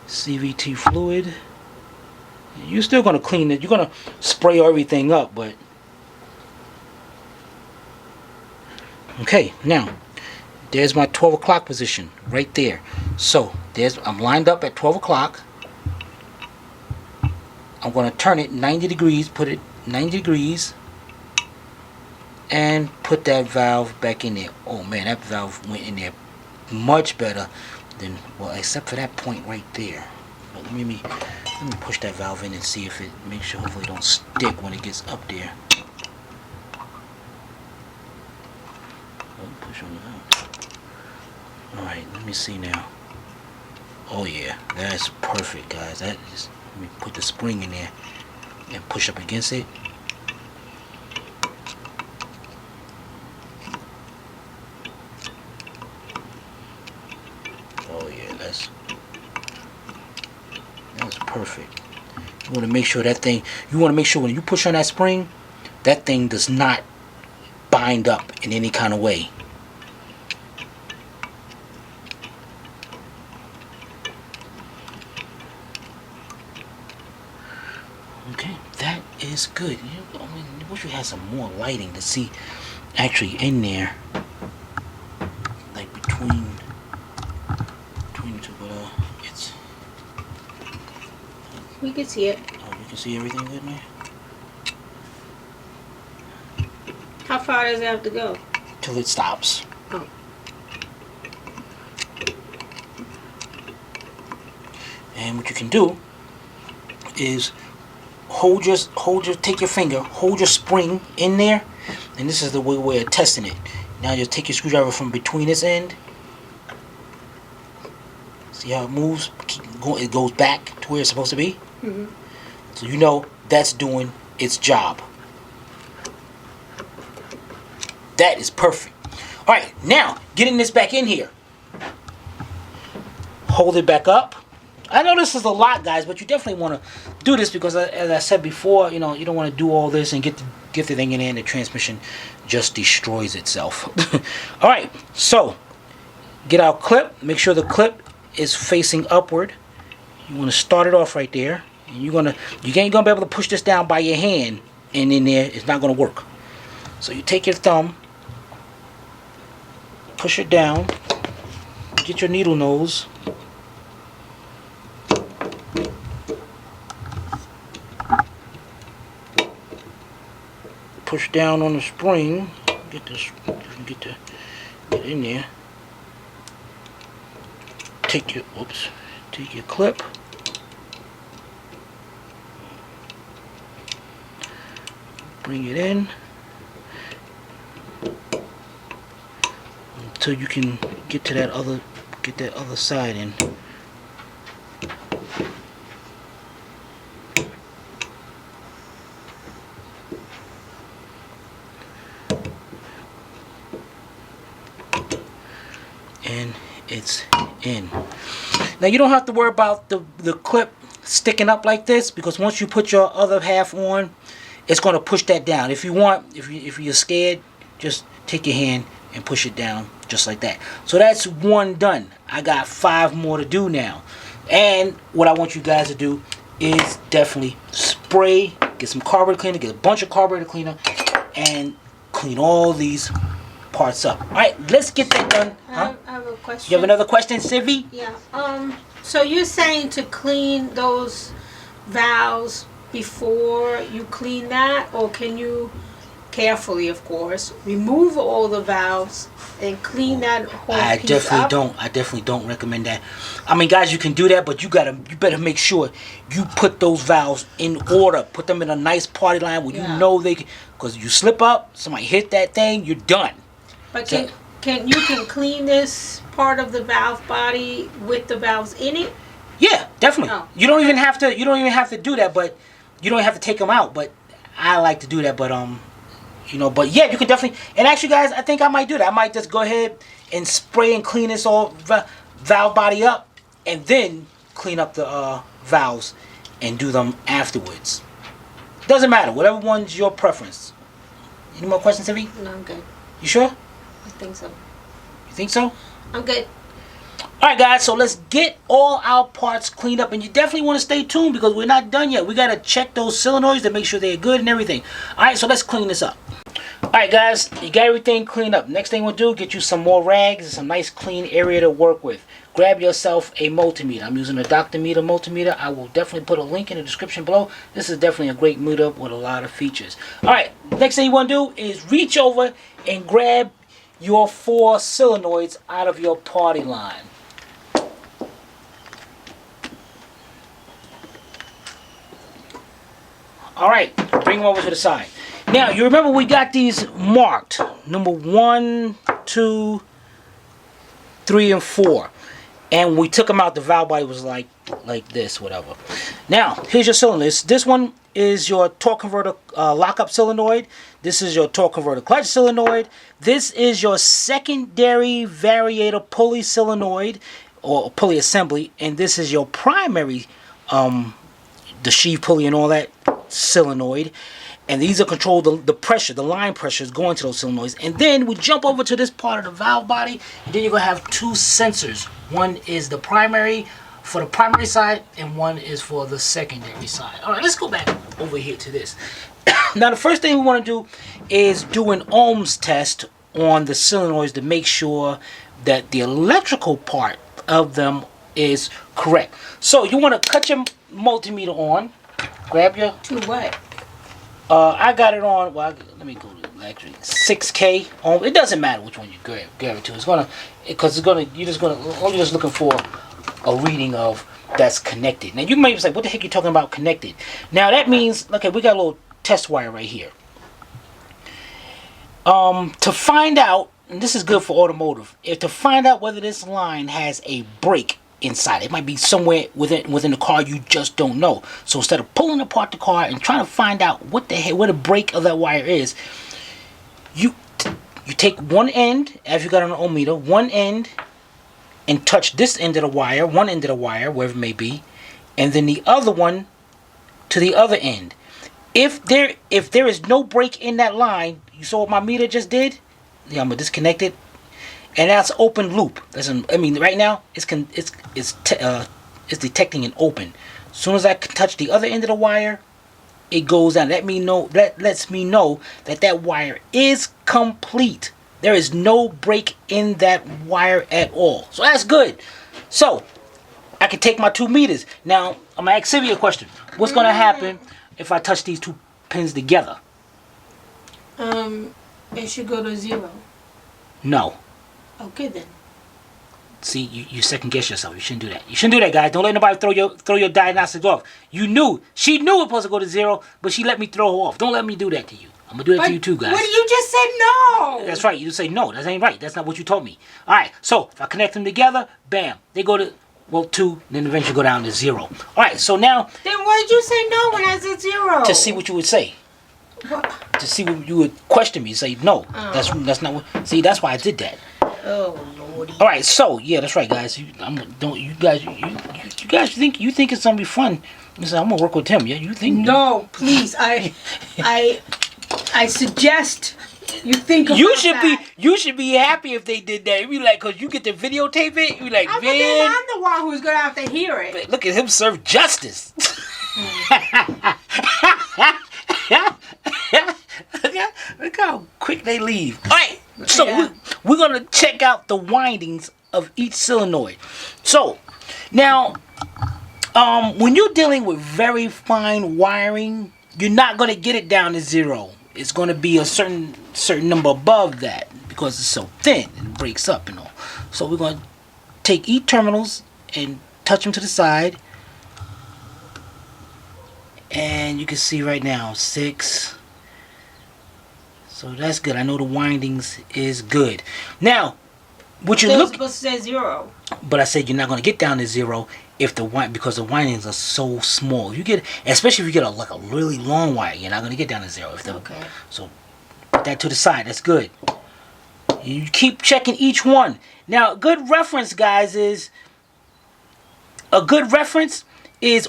CVT fluid. You're still going to clean it. You're going to spray everything up, but okay, now there's my 12 o'clock position right there. So I'm lined up at 12 o'clock. I'm going to turn it 90 degrees, put it 90 degrees, and put that valve back in there. Oh man, that valve went in there much better than, well, except for that point right there. But let me push that valve in and see if it makes sure, hopefully it don't stick when it gets up there. Push on the valve. Alright, let me see now. Oh yeah, that's perfect, guys. That is, let me put the spring in there and push up against it. Oh yeah, that's perfect. You want to make sure when you push on that spring, that thing does not bind up in any kind of way. Okay, that is good. I wish we had some more lighting to see actually in there, like between the two, but it's. We can see it. Oh, you can see everything good, man. How far does it have to go? Till it stops. Oh. And what you can do is take your finger, hold your spring in there, and this is the way of testing it. Now just take your screwdriver from between its end. See how it moves? It goes back to where it's supposed to be. Mm-hmm. So that's doing its job. That is perfect. All right, now getting this back in here. Hold it back up. I know this is a lot, guys, but you definitely want to do this because, as I said before, you know, you don't want to do all this and get the thing in there and the transmission just destroys itself. All right, so get our clip. Make sure the clip is facing upward. You want to start it off right there, and you ain't gonna be able to push this down by your hand and in there. It's not gonna work. So you take your thumb, push it down, get your needle nose. Push down on the spring. Get in there. Take your clip. Bring it in until you can get that other side in. And it's in. Now you don't have to worry about the clip sticking up like this, because once you put your other half on, it's going to push that down. If you want, if you're scared, just take your hand and push it down just like that. So that's one done. I got 5 more to do now. And what I want you guys to do is definitely spray, get some carburetor cleaner, get a bunch of carburetor cleaner, and clean all these parts up. All right, let's get that done. I have a question. You have another question, Civi? Yeah. So you're saying to clean those valves before you clean that, or can you carefully, of course, remove all the valves and clean that whole piece up? I definitely don't recommend that. I mean, guys, you can do that, but you better make sure you put those valves in order. Put them in a nice party line where you know they can, because you slip up, somebody hit that thing, you're done. But can you clean this part of the valve body with the valves in it? Yeah, definitely. Oh. You don't even have to do that, but you don't have to take them out. But I like to do that. But but yeah, you can definitely. And actually, guys, I think I might do that. I might just go ahead and spray and clean this all valve body up, and then clean up the valves and do them afterwards. Doesn't matter. Whatever one's your preference. Any more questions, Evie? No, I'm good. You sure? I think so. You think so? I'm good. Alright guys, so let's get all our parts cleaned up, and you definitely want to stay tuned because we're not done yet. We got to check those solenoids to make sure they're good and everything. Alright, so let's clean this up. Alright guys, you got everything cleaned up. Next thing we'll do, get you some more rags and some nice clean area to work with. Grab yourself a multimeter. I'm using a Dr. Meter multimeter. I will definitely put a link in the description below. This is definitely a great meter with a lot of features. Alright, next thing you want to do is reach over and grab your 4 solenoids out of your party line. Alright, bring them over to the side. Now, you remember we got these marked. Number 1, 2, 3, and 4. And we took them out. The valve body was like this, whatever. Now, here's your solenoids. This one is your torque converter lockup solenoid. This is your torque converter clutch solenoid. This is your secondary variator pulley solenoid or pulley assembly. And this is your primary, the sheave pulley and all that solenoid. And these are controlled, the pressure, the line pressure is going to those solenoids. And then we jump over to this part of the valve body, and then you're going to have 2 sensors. One is the primary for the primary side, and one is for the secondary side. All right, let's go back over here to this. Now, the first thing we want to do is do an ohms test on the solenoids to make sure that the electrical part of them is correct. So you want to cut your multimeter on. Grab your... To what? I got it on. Well, let me go to actually 6K. It doesn't matter which one you grab it to. It's gonna, because it's gonna. You're only just looking for a reading of that's connected. Now you may be like, what the heck are you talking about connected? Now that means, okay, we got a little test wire right here. To find out, and this is good for automotive, to find out whether this line has a break inside. It might be somewhere within the car you just don't know. So instead of pulling apart the car and trying to find out what the heck, where the break of that wire is, you take one end, as you got on an ohm meter, one end, and touch this end of the wire, one end of the wire, wherever it may be, and then the other one to the other end. If there is no break in that line, you saw what my meter just did? Yeah, I'm gonna disconnect it, and that's open loop. Right now it's detecting an open. As soon as I touch the other end of the wire, it goes down. That lets me know that that wire is complete. There is no break in that wire at all. So that's good. So I can take my 2 meters. Now I'm gonna ask Sylvia a question. What's gonna happen if I touch these 2 pins together? It should go to 0. No. Okay then. See, you second guess yourself. You shouldn't do that. You shouldn't do that, guys. Don't let nobody throw your diagnostics off. She knew it was supposed to go to 0, but she let me throw her off. Don't let me do that to you. I'm gonna do that to you too, guys. What you just said? No. That's right. You say no. That ain't right. That's not what you told me. All right. So if I connect them together, bam, they go to 2, then eventually go down to 0. All right. So now. Then why did you say no when I said 0? To see what you would say. What? To see what you would question me. Say no. Oh. That's not what. See, that's why I did that. Oh Lordy. All right. So yeah, that's right, guys. You guys think it's gonna be fun? Listen, I'm gonna work with him. Yeah, you think? No, please. I suggest you think about that. You should be happy if they did that. You be like, cause you get to videotape it. You like, I'm man. the one who's gonna have to hear it. Look at him serve justice. Look how quick they leave. All right, so Yeah. we're gonna check out the windings of each solenoid. So now, when you're dealing with very fine wiring, you're not gonna get it down to 0. It's gonna be a certain number above that because it's so thin and it breaks up and all. So we're gonna take each terminals and touch them to the side, and you can see right now 6. So that's good. I know the windings is good. Now, what you look, supposed to say 0. but I said you're not going to get down to 0 if because the windings are so small. Especially if you get a really long wire, you're not going to get down to 0. Okay. So put that to the side. That's good. You keep checking each one. Now, a good reference, guys, is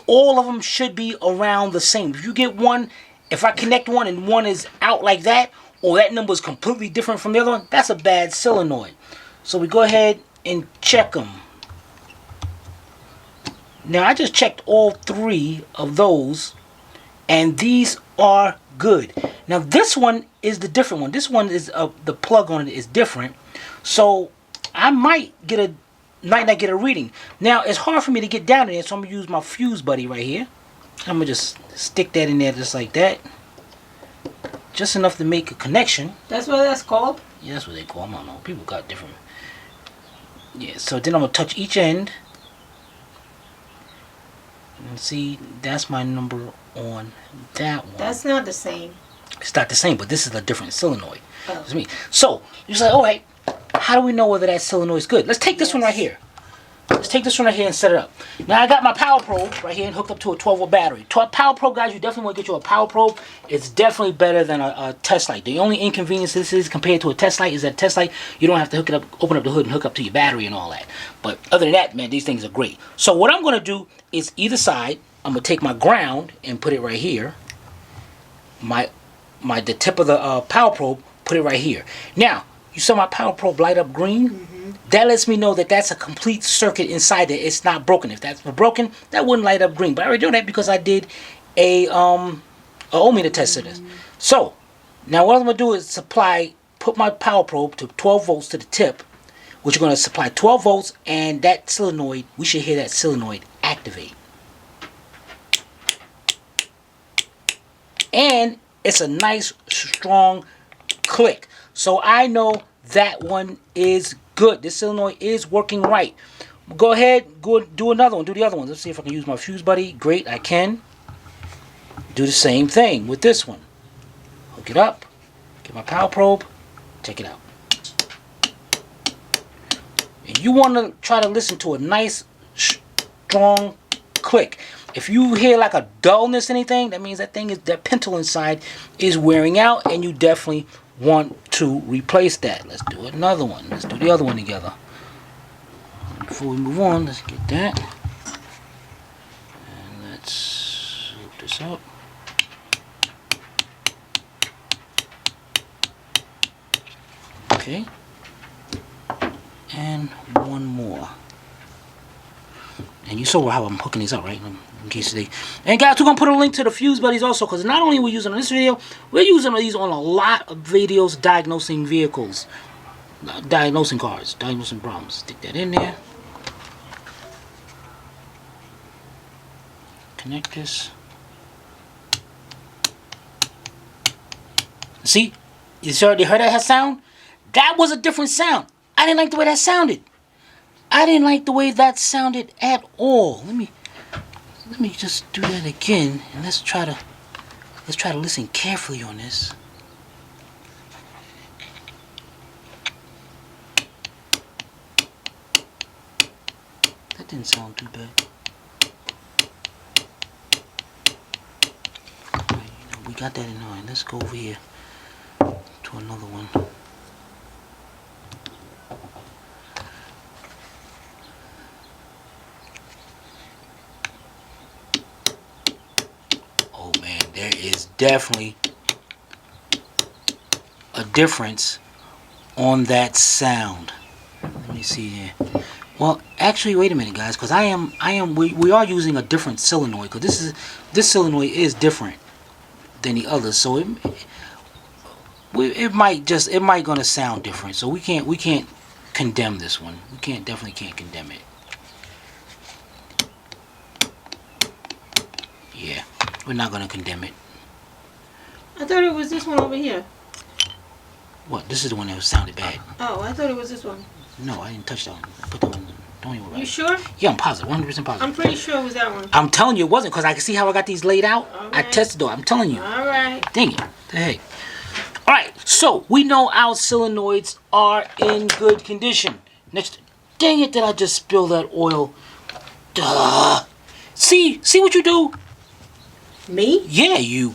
all of them should be around the same. If you get one, if I connect one and one is out like that, or that number is completely different from the other one, that's a bad solenoid. So we go ahead and check them. Now I just checked all 3 of those, and these are good. Now this one is the different one. This one is the plug on it is different, so I might not get a reading. Now it's hard for me to get down there, so I'm gonna use my fuse buddy right here. I'm gonna just stick that in there just like that. Just enough to make a connection. That's what that's called? Yeah, that's what they call them. I don't know. People got different. Yeah, so then I'm going to touch each end. And see, that's my number on that one. That's not the same. It's not the same, but this is a different solenoid. Oh. It's me. So, you're like, all right, how do we know whether that solenoid is good? Let's take this one right here. Let's take this one right here and set it up. Now I got my power probe right here and hooked up to a 12-volt battery. Power probe, guys, you definitely want to get you a power probe. It's definitely better than a test light. The only inconvenience this is compared to a test light is that a test light, you don't have to open up the hood and hook up to your battery and all that. But other than that, man, these things are great. So what I'm going to do is either side, I'm going to take my ground and put it right here. The tip of the power probe, put it right here. Now, you saw my power probe light up green? Mm-hmm. That lets me know that that's a complete circuit inside there. It's not broken. If that's broken, that wouldn't light up green. But I already know that because I did a ohmmeter test of this. So, now what I'm going to do is put my power probe to 12 volts to the tip, which are going to supply 12 volts, and that solenoid, we should hear that solenoid activate. And it's a nice, strong click. So I know that one is good. This solenoid is working right. Go ahead, go do another one. Do the other one. Let's see if I can use my fuse buddy. Great, I can. Do the same thing with this one. Hook it up. Get my power probe. Check it out. And you want to try to listen to a nice, strong click. If you hear like a dullness, anything, that means that pintle inside is wearing out, and you definitely want to replace that. Let's do another one. Let's do the other one together. Before we move on, let's get that. And let's hook this this up. Okay. And one more. And you saw how I'm hooking these up, right? In case they... And guys, we're going to put a link to the fuse buddies also, because not only are we using on this video, we're using these on a lot of videos diagnosing vehicles. Diagnosing cars, diagnosing problems. Stick that in there. Connect this. See? You already heard that sound? That was a different sound. I didn't like the way that sounded. I didn't like the way that sounded at all. Let me just do that again, and let's try to listen carefully on this. That didn't sound too bad. Right, we got that in mind. Let's go over here to another one. There is definitely a difference on that sound. Let me see here. Well, actually, wait a minute, guys, because we are using a different solenoid, because this solenoid is different than the others, so it might gonna sound different. So we can't condemn this one. Definitely can't condemn it. Yeah. We're not going to condemn it. I thought it was this one over here. What? This is the one that sounded bad. Oh, I thought it was this one. No, I didn't touch that one. Put that one. Don't even worry. You sure? Yeah, I'm positive. 100% positive. I'm pretty sure it was that one. I'm telling you it wasn't, because I can see how I got these laid out. Right. I tested it. I'm telling you. All right. Dang it. Hey. All right. So, we know our solenoids are in good condition. Next. Dang it, did I just spill that oil? Duh. See what you do? Me? Yeah, you.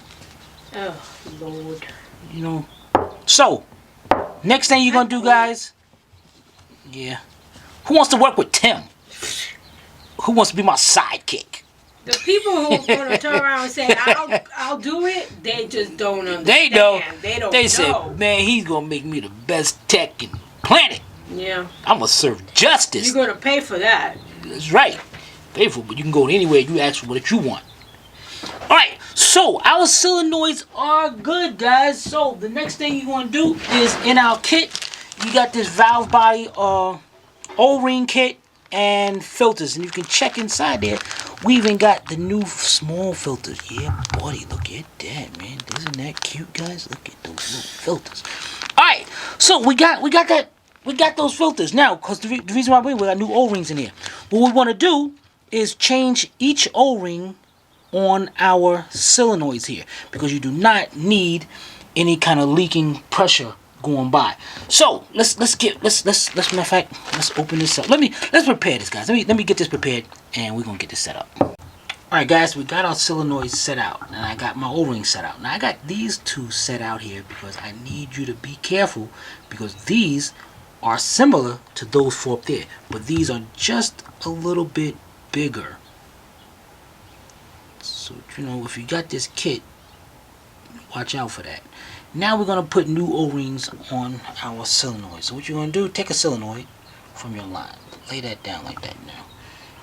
Oh, Lord. You know. So, next thing you're going to do, guys. Yeah. Who wants to work with Tim? Who wants to be my sidekick? The people who are going to turn around and say, I'll do it, they just don't understand. They know. They don't They know. said, man, he's going to make me the best tech in the planet. Yeah. I'm going to serve justice. You're going to pay for that. That's right. Pay for it, but you can go anywhere you ask for what you want. Alright, so our solenoids are good, guys. So the next thing you want to do is, in our kit, you got this valve body O-ring kit and filters, and you can check inside there. We even got the new small filters. Yeah, buddy, look at that, man. Isn't that cute, guys? Look at those little filters. Alright, so we got that. We got those filters now, because the reason why we got new O-rings in here. What we want to do is change each O-ring on our solenoids here, because you do not need any kind of leaking pressure going by. So let's matter of fact, let's open this up. Let's prepare this, guys. Let me get this prepared, and we're gonna get this set up. Alright, guys, we got our solenoids set out, and I got my O-ring set out. Now I got these two set out here because I need you to be careful, because these are similar to those four up there, but these are just a little bit bigger. So, you know, if you got this kit, watch out for that. Now we're going to put new O-rings on our solenoid. So what you're going to do, take a solenoid from your line. Lay that down like that now.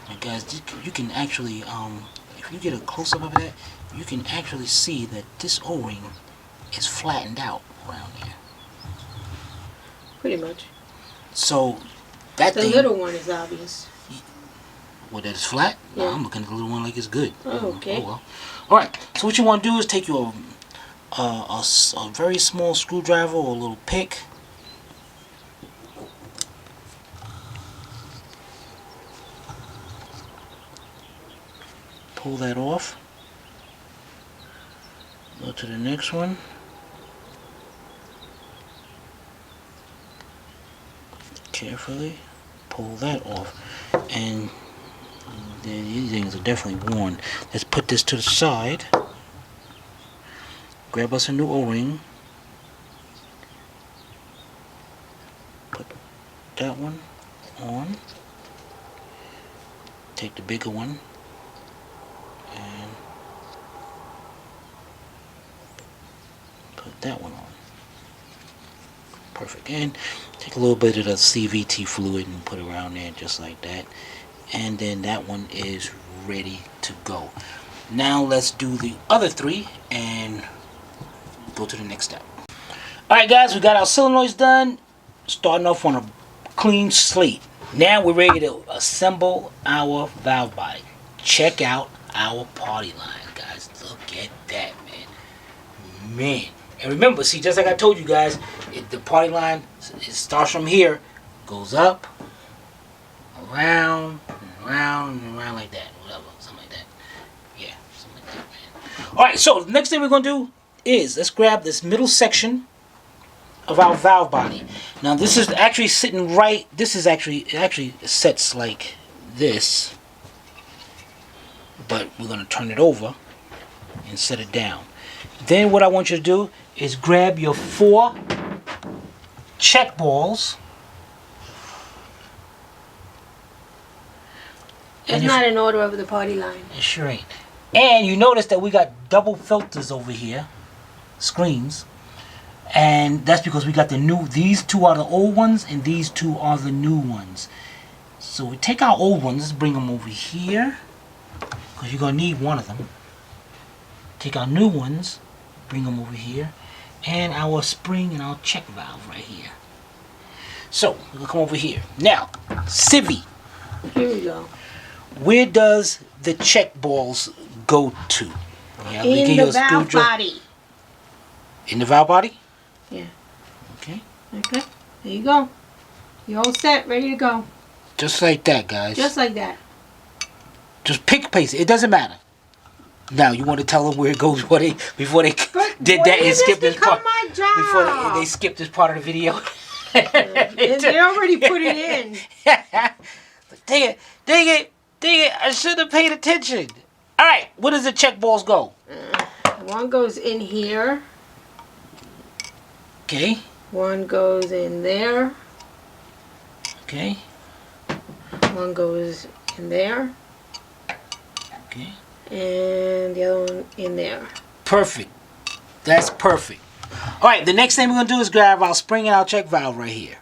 And guys, you can actually, if you get a close-up of that, you can actually see that this O-ring is flattened out around here. Pretty much. So, that the thing... little one is obvious. What, that is flat? Yeah. No, I'm looking at the little one like it's good. Oh, okay. Oh, well. Alright, so what you want to do is take your a very small screwdriver or a little pick. Pull that off. Go to the next one. Carefully pull that off. And these things are definitely worn. Let's put this to the side. Grab us a new O-ring. Put that one on. Take the bigger one and put that one on. Perfect. And take a little bit of the CVT fluid and put it around there just like that. And then that one is ready to go. Now let's do the other 3 and go to the next step. Alright guys, we got our solenoids done. Starting off on a clean slate. Now we're ready to assemble our valve body. Check out our party line, guys. Look at that, man. Man. And remember, see, just like I told you guys, the party line, it starts from here, goes up, around, and around like that. Whatever, something like that. Yeah, something like that, man. Alright, so the next thing we're going to do is, let's grab this middle section of our valve body. Now this is actually sitting right, this is actually, it actually sets like this, but we're going to turn it over and set it down. Then what I want you to do is grab your 4 check balls. It's not in order of the party line. It sure ain't. And you notice that we got double filters over here, screens. And that's because we got the new, these 2 are the old ones and these 2 are the new ones. So we take our old ones, let's bring them over here, because you're going to need one of them. Take our new ones, bring them over here, and our spring and our check valve right here. So, we'll come over here. Now, Civvy. Here we go. Where does the check balls go to? Yeah, in the valve body. In the valve body? Yeah. Okay. Okay. There you go. You're all set, ready to go. Just like that, guys. Just like that. Just pick place. It doesn't matter. Now you want to tell them where it goes before they did that and skip this part. My job? Before they skipped this part of the video. They already put it in. Dang it! I should have paid attention. All right, where does the check balls go? One goes in here. Okay. One goes in there. Okay. One goes in there. Okay. And the other one in there. Perfect. That's perfect. Alright, the next thing we're going to do is grab our spring and our check valve right here.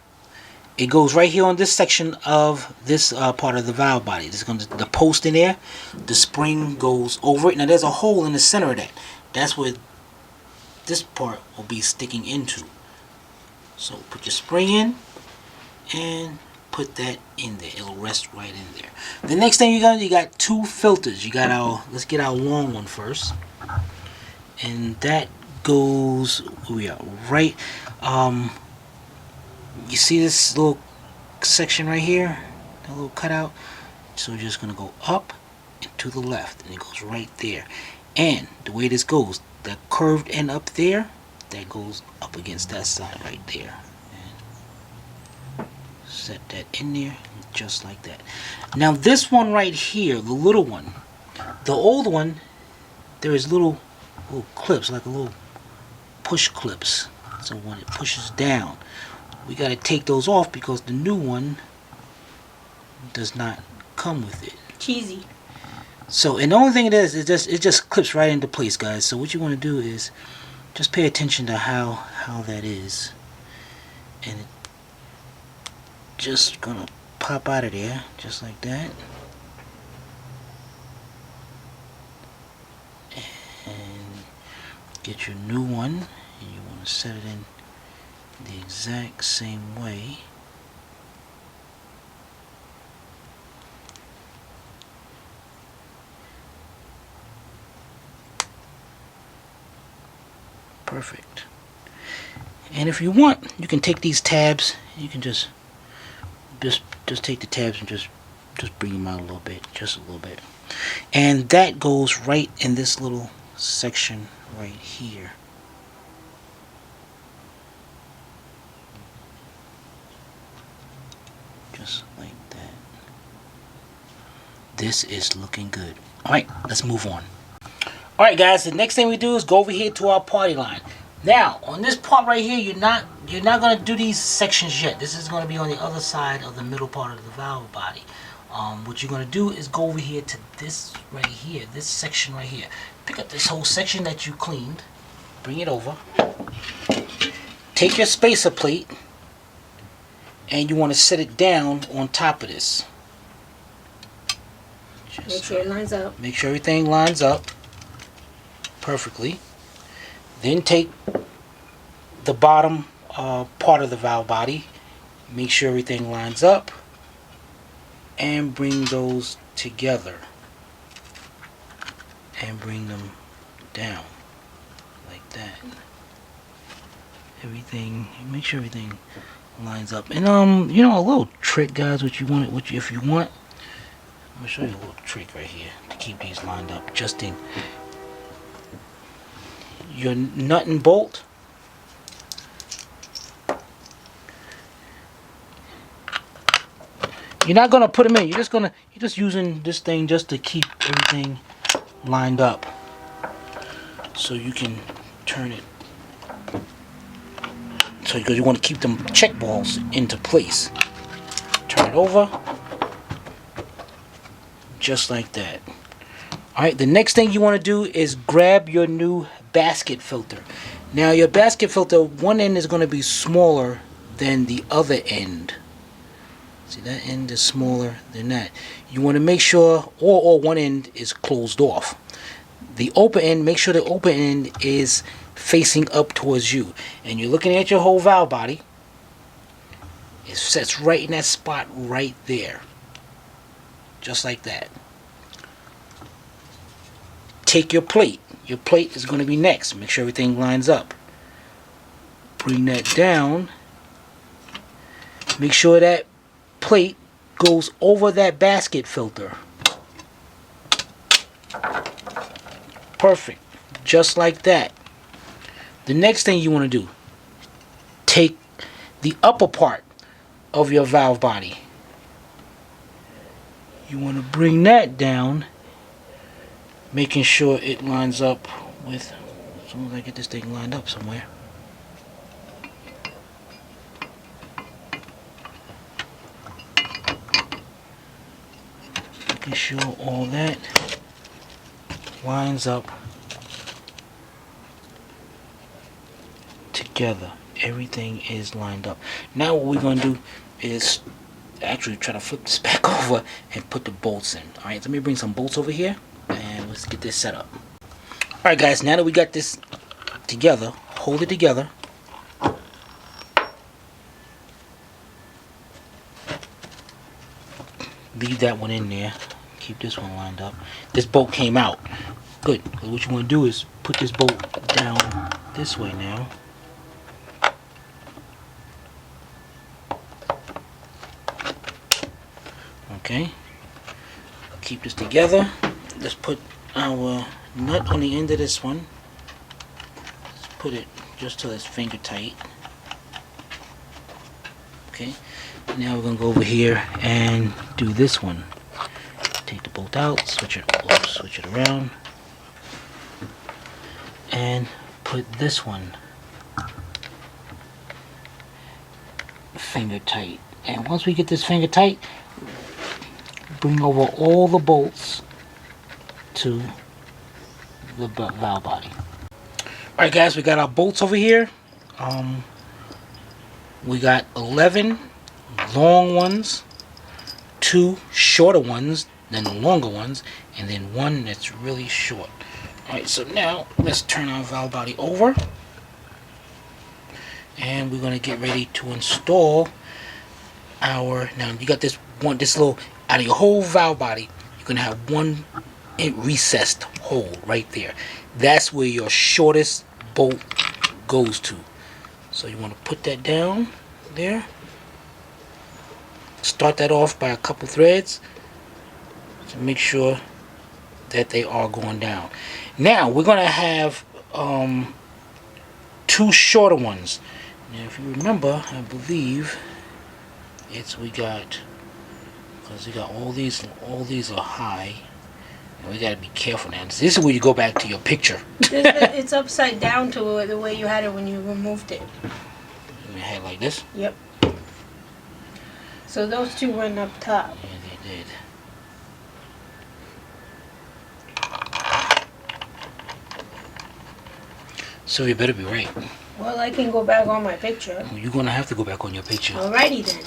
It goes right here on this section of this part of the valve body. This is going to the post in there. The spring goes over it. Now there's a hole in the center of that. That's where this part will be sticking into. So put your spring in and put that in there. It'll rest right in there. The next thing you got 2 filters. You got our, let's get our long one first. And that goes, we are right, you see this little section right here, that little cutout? So we're just going to go up and to the left, and it goes right there. And the way this goes, that curved end up there, that goes up against that side right there. And set that in there, just like that. Now this one right here, the little one, the old one, there is little clips, like a little push clips. So when it pushes down, we got to take those off because the new one does not come with it. Cheesy. So, and the only thing it is it just clips right into place, guys. So what you want to do is just pay attention to how that is, and it just gonna pop out of there just like that. And get your new one, and you want to set it in the exact same way. Perfect. And if you want, you can take these tabs, you can just take the tabs and just bring them out a little bit, just a little bit. And that goes right in this little section right here. Just like that. This is looking good. Alright, let's move on. Alright guys, the next thing we do is go over here to our party line. Now, on this part right here, you're not going to do these sections yet. This is going to be on the other side of the middle part of the valve body. What you're going to do is go over here to this right here, this section right here. Pick up this whole section that you cleaned, bring it over, take your spacer plate and you want to set it down on top of this. Make sure it lines up. Make sure everything lines up perfectly. Then take the bottom part of the valve body, make sure everything lines up, and bring those together and bring them down like that. Everything, make sure everything lines up. And you know, a little trick, guys, if you want, I'm gonna show you a little trick right here to keep these lined up. Just in your nut and bolt, you're not gonna put them in. You're just using this thing just to keep everything lined up, so you can turn it. So because you want to keep them check balls into place. Turn it over, just like that. Alright, the next thing you want to do is grab your new basket filter. Now your basket filter, one end is going to be smaller than the other end. See, that end is smaller than that. You want to make sure or one end is closed off. The open end, make sure the open end is facing up towards you. And you're looking at your whole valve body. It sets right in that spot right there. Just like that. Take your plate. Your plate is going to be next. Make sure everything lines up. Bring that down. Make sure that plate goes over that basket filter. Perfect. Just like that. The next thing you want to do, take the upper part of your valve body. You want to bring that down, making sure it lines up with, as soon as I get this thing lined up somewhere. Making sure all that lines up together. Everything is lined up. Now what we're going to do is actually try to flip this back over and put the bolts in. Alright, let me bring some bolts over here and let's get this set up. Alright guys, now that we got this together, hold it together. Leave that one in there. Keep this one lined up. This bolt came out. Good. What you want to do is put this bolt down this way now. Okay. Keep this together. Let's put our nut on the end of this one. Let's put it just till it's finger tight. Okay. Now we're gonna go over here and do this one. Take the bolt out, switch it around, and put this one finger tight. And once we get this finger tight, bring over all the bolts to the valve body. Alright guys, we got our bolts over here. We got 11 long ones, 2 shorter ones than the longer ones, and then one that's really short. Alright, so now let's turn our valve body over, and we're going to get ready to install our, now you got this little, out of your whole valve body, you're going to have one recessed hole right there. That's where your shortest bolt goes to. So you want to put that down there. Start that off by a couple threads to make sure that they are going down. Now we're going to have 2 shorter ones. Now if you remember, I believe we got, because we got all these are high, and we got to be careful now. This is where you go back to your picture. It's upside down to the way you had it when you removed it. You had it like this? Yep. So those 2 went up top. Yeah, they did. So you better be right. Well, I can go back on my picture. You're gonna have to go back on your picture. Alrighty then.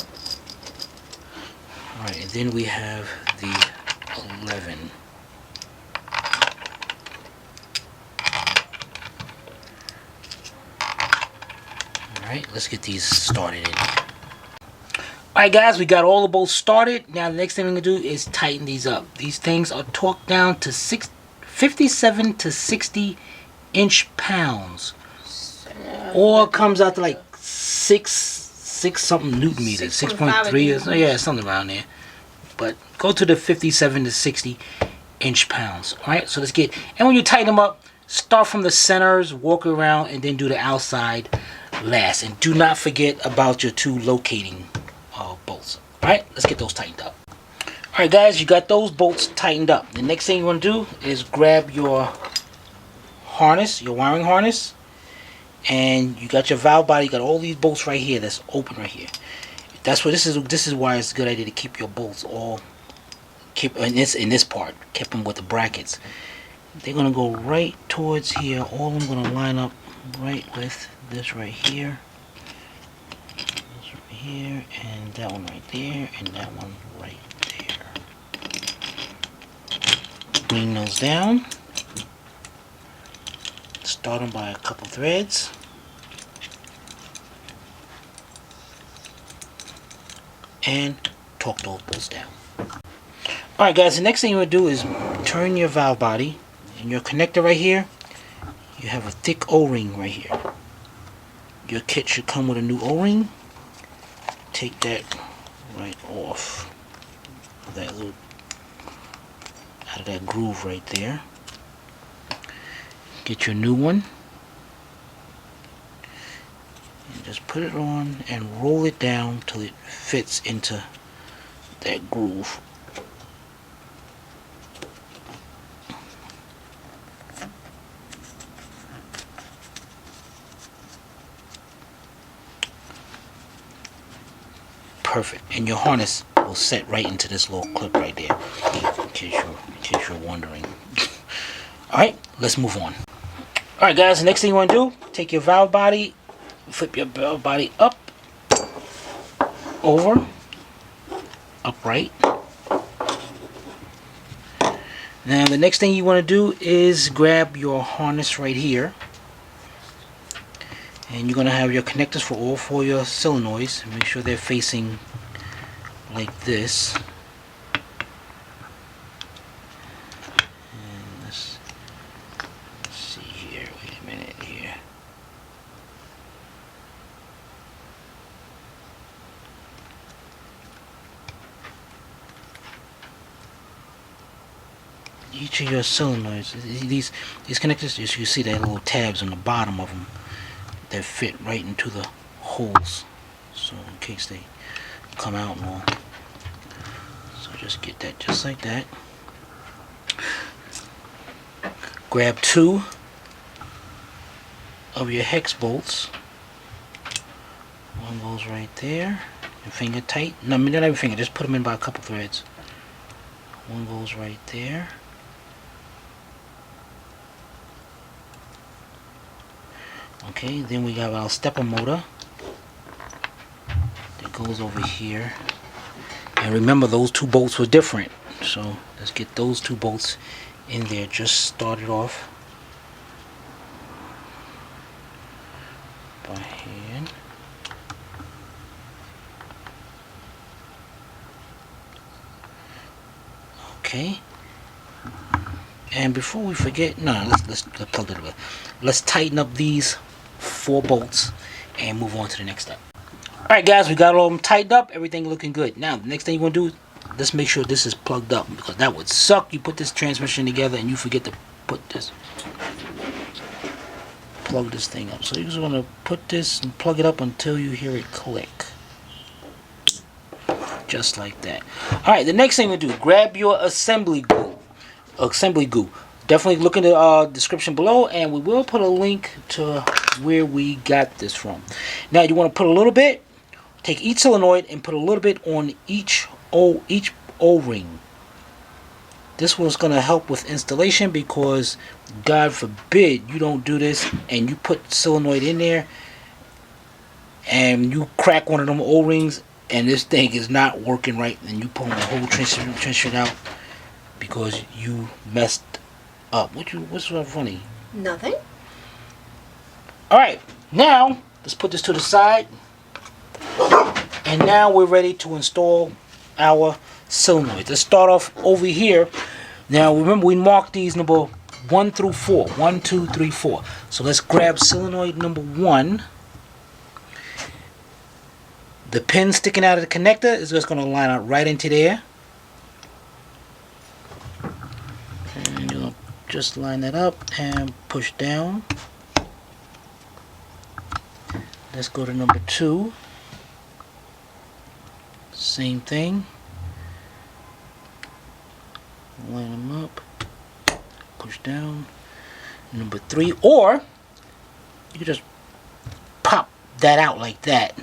Alright, and then we have the 11. Alright, let's get these started in. Alright guys, we got all the bolts started. Now the next thing we're going to do is tighten these up. These things are torqued down to 57 to 60 inch-pounds. Or it comes out to like 6 something Newton meters. 6.3 or so. Yeah, something around there. But go to the 57 to 60 inch-pounds. Alright, so let's get... And when you tighten them up, start from the centers, walk around, and then do the outside last. And do not forget about your 2 locating bolts. Alright, let's get those tightened up. Alright guys, you got those bolts tightened up. The next thing you want to do is grab your harness, your wiring harness, and you got your valve body. You got all these bolts right here that's open right here. That's what this is why it's a good idea to keep your bolts all in this part. Keep them with the brackets. They're gonna go right towards here. All of them gonna line up right with this right here. Here, and that one right there, and that one right there. Bring those down. Start them by a couple threads. And torque those bolts down. Alright guys, the next thing you want to do is turn your valve body, and your connector right here, you have a thick O-ring right here. Your kit should come with a new O-ring. Take that right off that little, out of that groove right there. Get your new one and just put it on and roll it down till it fits into that groove. Perfect, and your harness will set right into this little clip right there. In case you're wondering. All right, let's move on. All right, guys. The next thing you want to do: take your valve body, flip your valve body up, over, upright. Now, the next thing you want to do is grab your harness right here. And you're going to have your connectors for all 4 of your solenoids. Make sure they're facing like this. And let's see here. Wait a minute here. Each of your solenoids, these connectors, as you see, they have little tabs on the bottom of them that fit right into the holes, so in case they come out and all. So just get that just like that. Grab 2 of your hex bolts. One goes right there. Your finger tight. No, not even finger. Just put them in by a couple threads. One goes right there. Okay, then we got our stepper motor that goes over here. And remember, those 2 bolts were different. So let's get those 2 bolts in there. Just start it off by hand. Okay. And before we forget, let's plug it away. Let's tighten up these 4 bolts and move on to the next step. Alright guys, we got all of them tightened up, everything looking good. Now the next thing you want to do, let's make sure this is plugged up, because that would suck. You put this transmission together and you forget to plug this thing up. So you're just going to put this and plug it up until you hear it click. Just like that. Alright, the next thing we do, grab your assembly goo. Definitely look in the description below, and we will put a link to where we got this from. Now you want to put a little bit, take each solenoid and put a little bit on each O-ring. This one's gonna help with installation because God forbid you don't do this and you put solenoid in there and you crack one of them O-rings and this thing is not working right and you pull the whole transmission out because you messed up. What's so funny? Nothing. Alright, now let's put this to the side. And now we're ready to install our solenoids. Let's start off over here. Now remember we marked these number 1 through 4. 1, 2, 3, 4. So let's grab solenoid number 1. The pin sticking out of the connector is just going to line up right into there. And you'll just line that up and push down. Let's go to number 2. Same thing. Line them up. Push down. Number 3. Or you can just pop that out like that.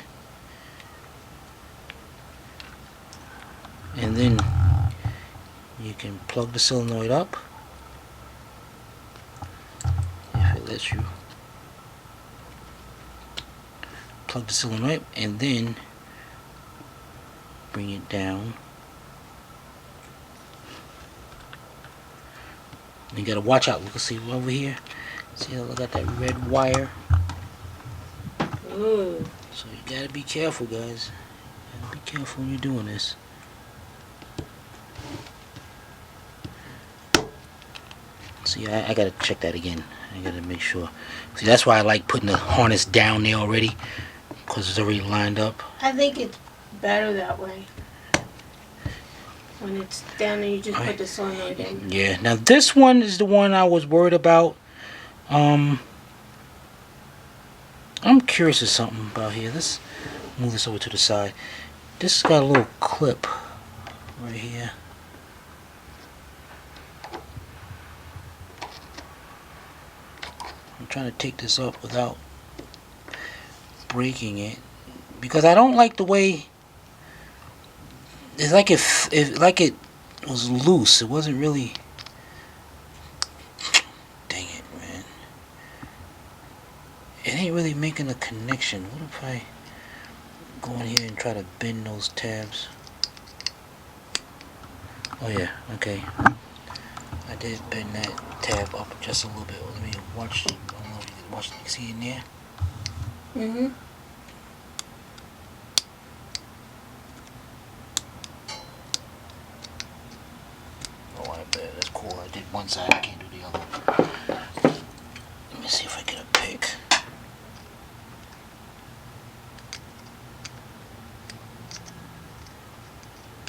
And then you can plug the solenoid up. If it lets you. Plug the solenoid and then bring it down. You gotta watch out. Look, see over here. See how I got that red wire? Ooh. So you gotta be careful, guys. You gotta be careful when you're doing this. See, I gotta check that again. I gotta make sure. See, that's why I like putting the harness down there already, because it's already lined up. I think it's better that way. When it's down and you just put the solenoid in. Yeah. Now this one is the one I was worried about. I'm curious of something about here. Let's move this over to the side. This has got a little clip right here. I'm trying to take this up without breaking it because I don't like the way it's like it was loose. It wasn't really. Dang it, man! It ain't really making a connection. What if I go in here and try to bend those tabs? Oh yeah, okay. I did bend that tab up just a little bit. Let me watch. I don't know if you can watch. You can see in there. Mhm. Oh, I bet that's cool. I did one side. I can't do the other one. Let me see if I get a pick.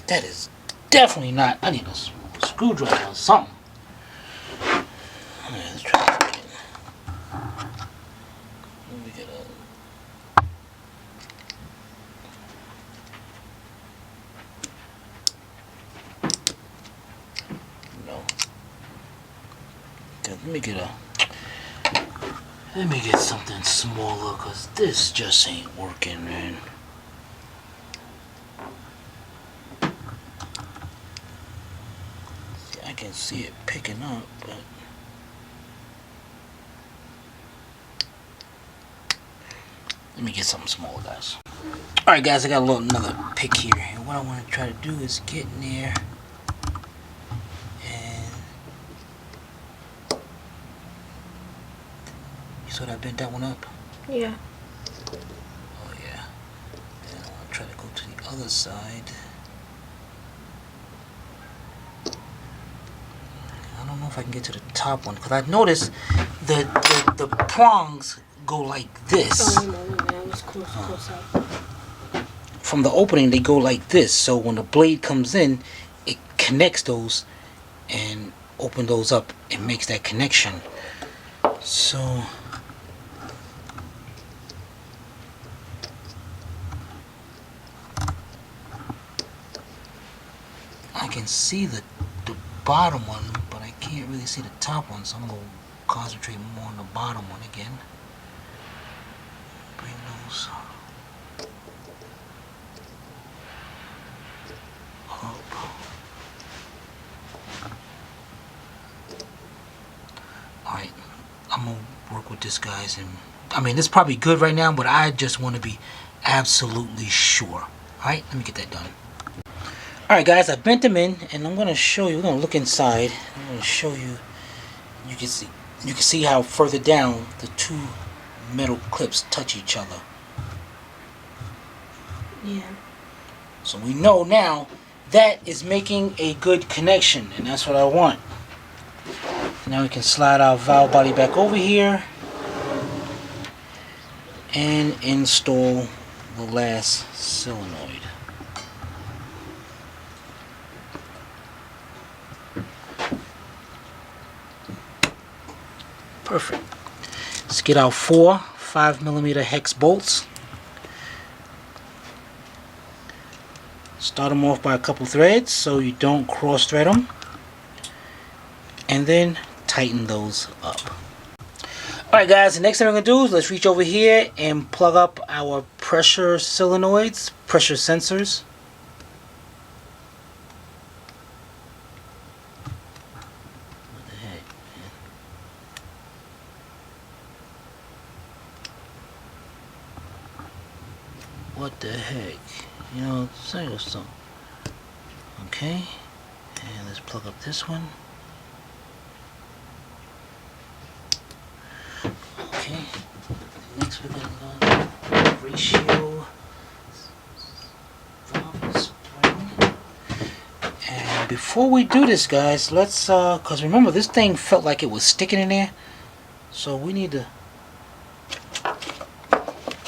That is definitely not. I need a screwdriver or something. Alright, let's try this again. Let me get a. No. Okay, let me get something smaller, cause this just ain't working, man. See, I can see it picking up, but let me get something smaller, guys. Alright, guys, I got another pick here, and what I want to try to do is get in there and you saw that I bent that one up? Yeah. Oh yeah. And I want to try to go to the other side. I don't know if I can get to the top one because I noticed the prongs go like this. Oh, no, that was close up. From the opening, they go like this. So when the blade comes in, it connects those and open those up and makes that connection. So I can see the bottom one, but I can't really see the top one, so I'm going to concentrate more on the bottom one again. Bring those up. with this, guys. And I mean, it's probably good right now, but I just want to be absolutely sure. Alright, let me get that done. Alright guys, I bent them in, and I'm going to show you, we're going to look inside. I'm going to show you, you can see how further down the two metal clips touch each other. Yeah. So we know now that is making a good connection, and that's what I want. Now we can slide our valve body back over here and install the last solenoid. Perfect. Let's get our 4 5mm hex bolts. Start them off by a couple threads so you don't cross thread them, and then tighten those up. Alright guys, the next thing we're going to do is let's reach over here and plug up our pressure solenoids, pressure sensors. What the heck, man? What the heck? You know, say or something. Okay, and let's plug up this one. Okay, next we're gonna go ratio valve spring. And before we do this, guys, let's cause remember this thing felt like it was sticking in there, so we need to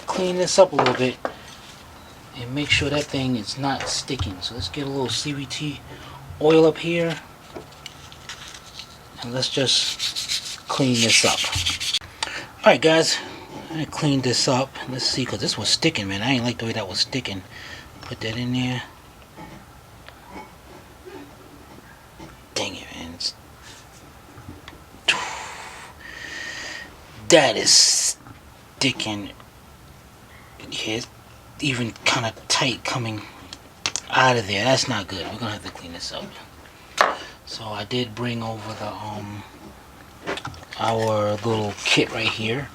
clean this up a little bit and make sure that thing is not sticking. So let's get a little CVT oil up here, and let's just clean this up. Alright guys, I cleaned this up. Let's see, because this was sticking, man. I ain't like the way that was sticking. Put that in there. Dang it, man. That is sticking. Yeah, it's even kind of tight coming out of there. That's not good. We're gonna have to clean this up. So I did bring over the our little kit right here,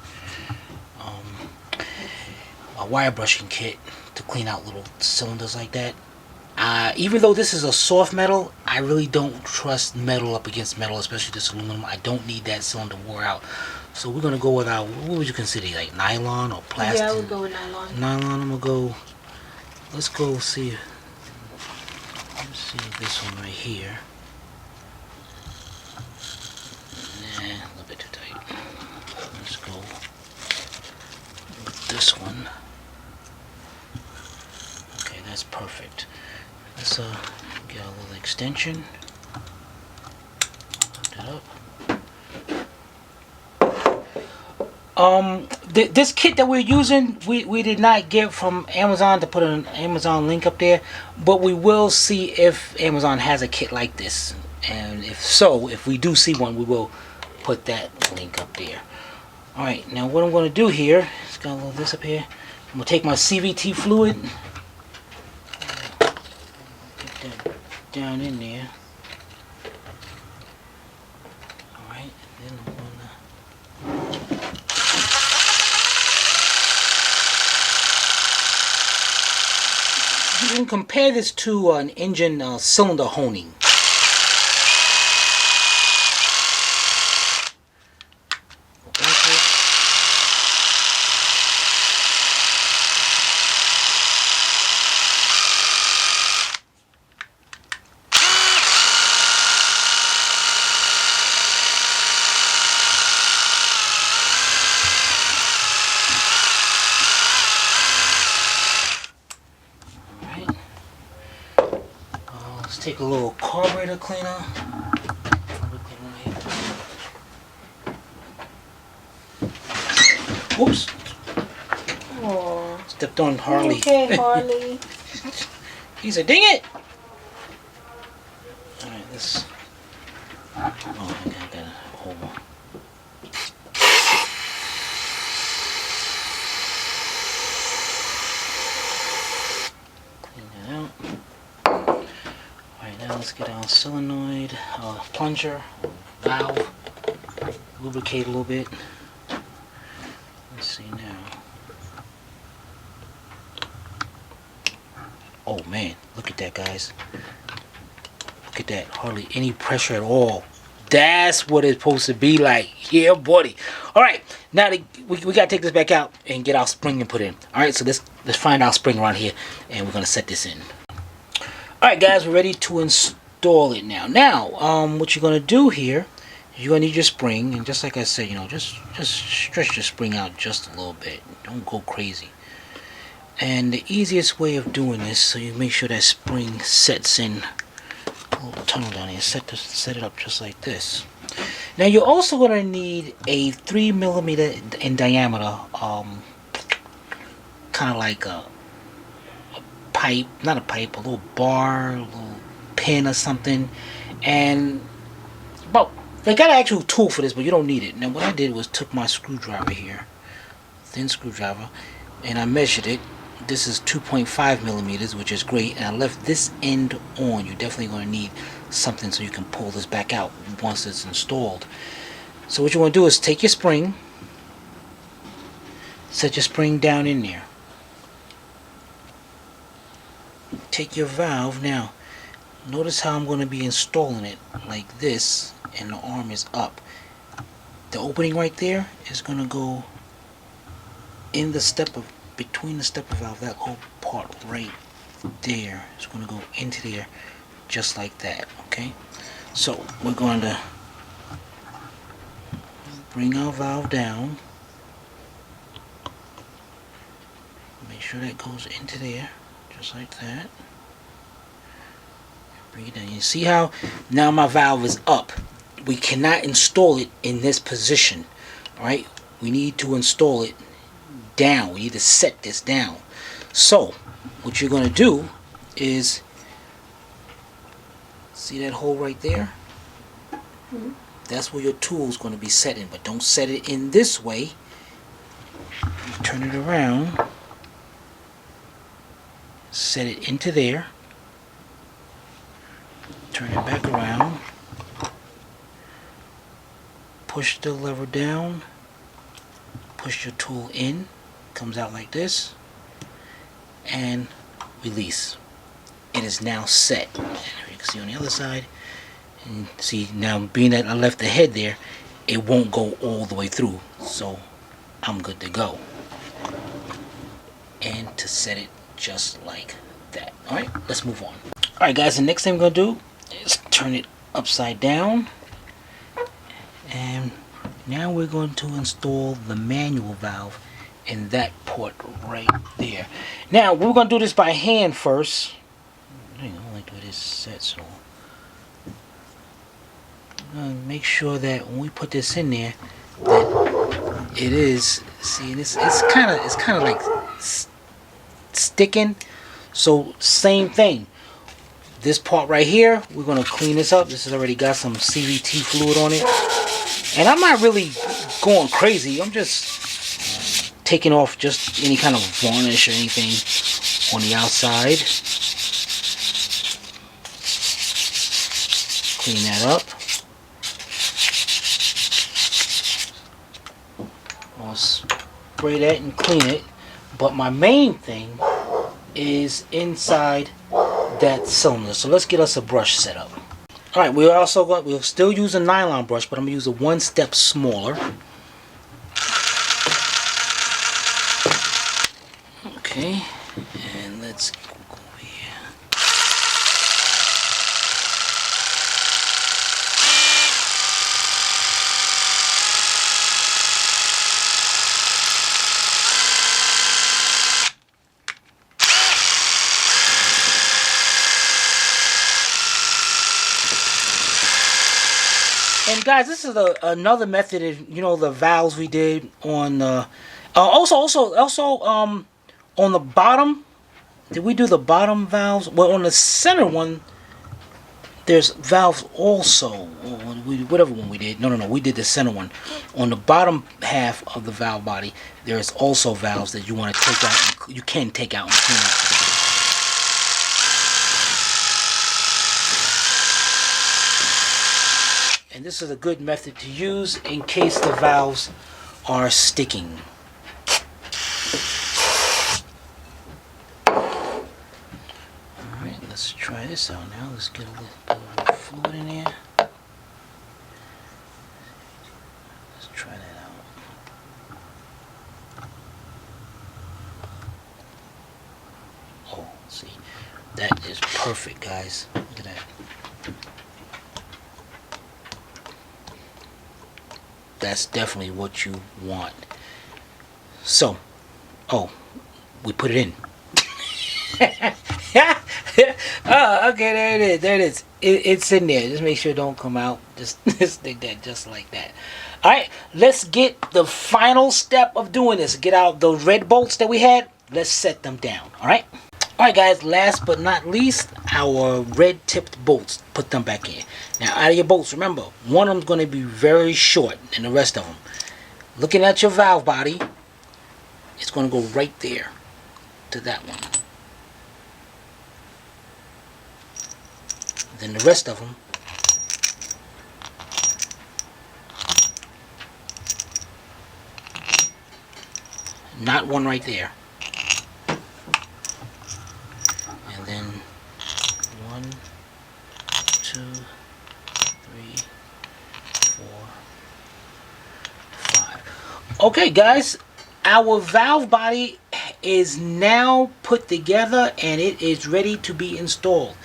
a wire brushing kit to clean out little cylinders like that. Even though this is a soft metal, I really don't trust metal up against metal, especially this aluminum. I don't need that cylinder wore out. So we're gonna go with our, what would you consider, like nylon or plastic? Yeah, I would go with nylon. Nylon. I'm gonna go. Let's go see. Let's see this one right here. Nah, a little bit too tight. Let's go with this one. Okay, that's perfect. Let's get a little extension. Hook it up. This kit that we're using, we did not get from Amazon, to put an Amazon link up there, but we will see if Amazon has a kit like this, and if so, if we do see one, we will put that link up there. Alright, now what I'm going to do here, it's got a little this up here, I'm going to take my CVT fluid, get that down in there. Alright, and then I'm going to you can compare this to an engine cylinder honing. Take a little carburetor cleaner. Whoops. Oh. Stepped on Harley. Okay, Harley. He said, dang it! Alright, this. Oh, I gotta hold on. Clean that out. Alright, now let's get our solenoid, plunger, valve, lubricate a little bit. Oh man, look at that, guys. Look at that. Hardly any pressure at all. That's what it's supposed to be like. Yeah, buddy. All right, now we gotta take this back out and get our spring and put in. All right, so let's find our spring around here, and we're gonna set this in. All right, guys, we're ready to install it now. Now, what you're gonna do here, you're gonna need your spring, and just like I said, just stretch your spring out just a little bit. Don't go crazy. And the easiest way of doing this, so you make sure that spring sets in. A little tunnel down here. Set it up just like this. Now you're also gonna need a 3mm in diameter, kind of like a pipe, not a pipe, a little bar, a little pin or something. And well, they got an actual tool for this, but you don't need it. Now what I did was took my screwdriver here, thin screwdriver, and I measured it. This is 2.5mm, which is great, and I left this end on. You're definitely going to need something so you can pull this back out once it's installed. So what you want to do is take your spring, set your spring down in there. Take your valve. Now notice how I'm going to be installing it like this, and the arm is up. The opening right there is going to go in the stepper, between the stepper valve. That whole part right there is going to go into there just like that. Okay, so we're going to bring our valve down, make sure that goes into there just like that. Bring it down. You see how now my valve is up. We cannot install it in this position. Alright, we need to install it down. We need to set this down. So what you're going to do is, see that hole right there? That's where your tool is going to be set in, but don't set it in this way. You turn it around, set it into there, turn it back around, push the lever down, push your tool in, comes out like this, and release. It is now set. And you can see on the other side, and see now, being that I left the head there, it won't go all the way through, so I'm good to go. And to set it just like that. Alright, let's move on. Alright guys, the next thing we're going to do is turn it upside down, and now we're going to install the manual valve in that port right there. Now we're going to do this by hand first. I don't like the way this sets, so I'm going to make sure that when we put this in there, that it is, see, it's kind of like sticking. So same thing, this part right here, we're going to clean this up. This has already got some CVT fluid on it, and I'm not really going crazy. I'm just taking off just any kind of varnish or anything on the outside. Clean that up. I'll spray that and clean it, but my main thing is inside that cylinder. So let's get us a brush set up. Alright, we'll still use a nylon brush, but I'm going to use a 1 step smaller. Okay, and let's go over here. And guys, this is another method of, the valves we did on also on the bottom. Did we do the bottom valves? Well, on the center one, there's valves also. Whatever one we did. No, we did the center one. On the bottom half of the valve body, there's also valves that you want to take out. You can take out and clean up. And this is a good method to use in case the valves are sticking. try this out now. Let's get a little fluid in there. Let's try that out. Oh, see, that is perfect, guys. Look at that. That's definitely what you want. So, oh, we put it in. Oh, okay, there it is. There it is. It's in there. Just make sure it don't come out. Just stick that just like that. All right, let's get the final step of doing this. Get out those red bolts that we had. Let's set them down. All right. All right, guys. Last but not least, our red tipped bolts. Put them back in. Now, out of your bolts, remember, one of them's going to be very short than the rest of them. Looking at your valve body, it's going to go right there to that one. Then the rest of them not one right there. And then 1, 2, 3, 4, 5. Okay, guys, our valve body is now put together and it is ready to be installed.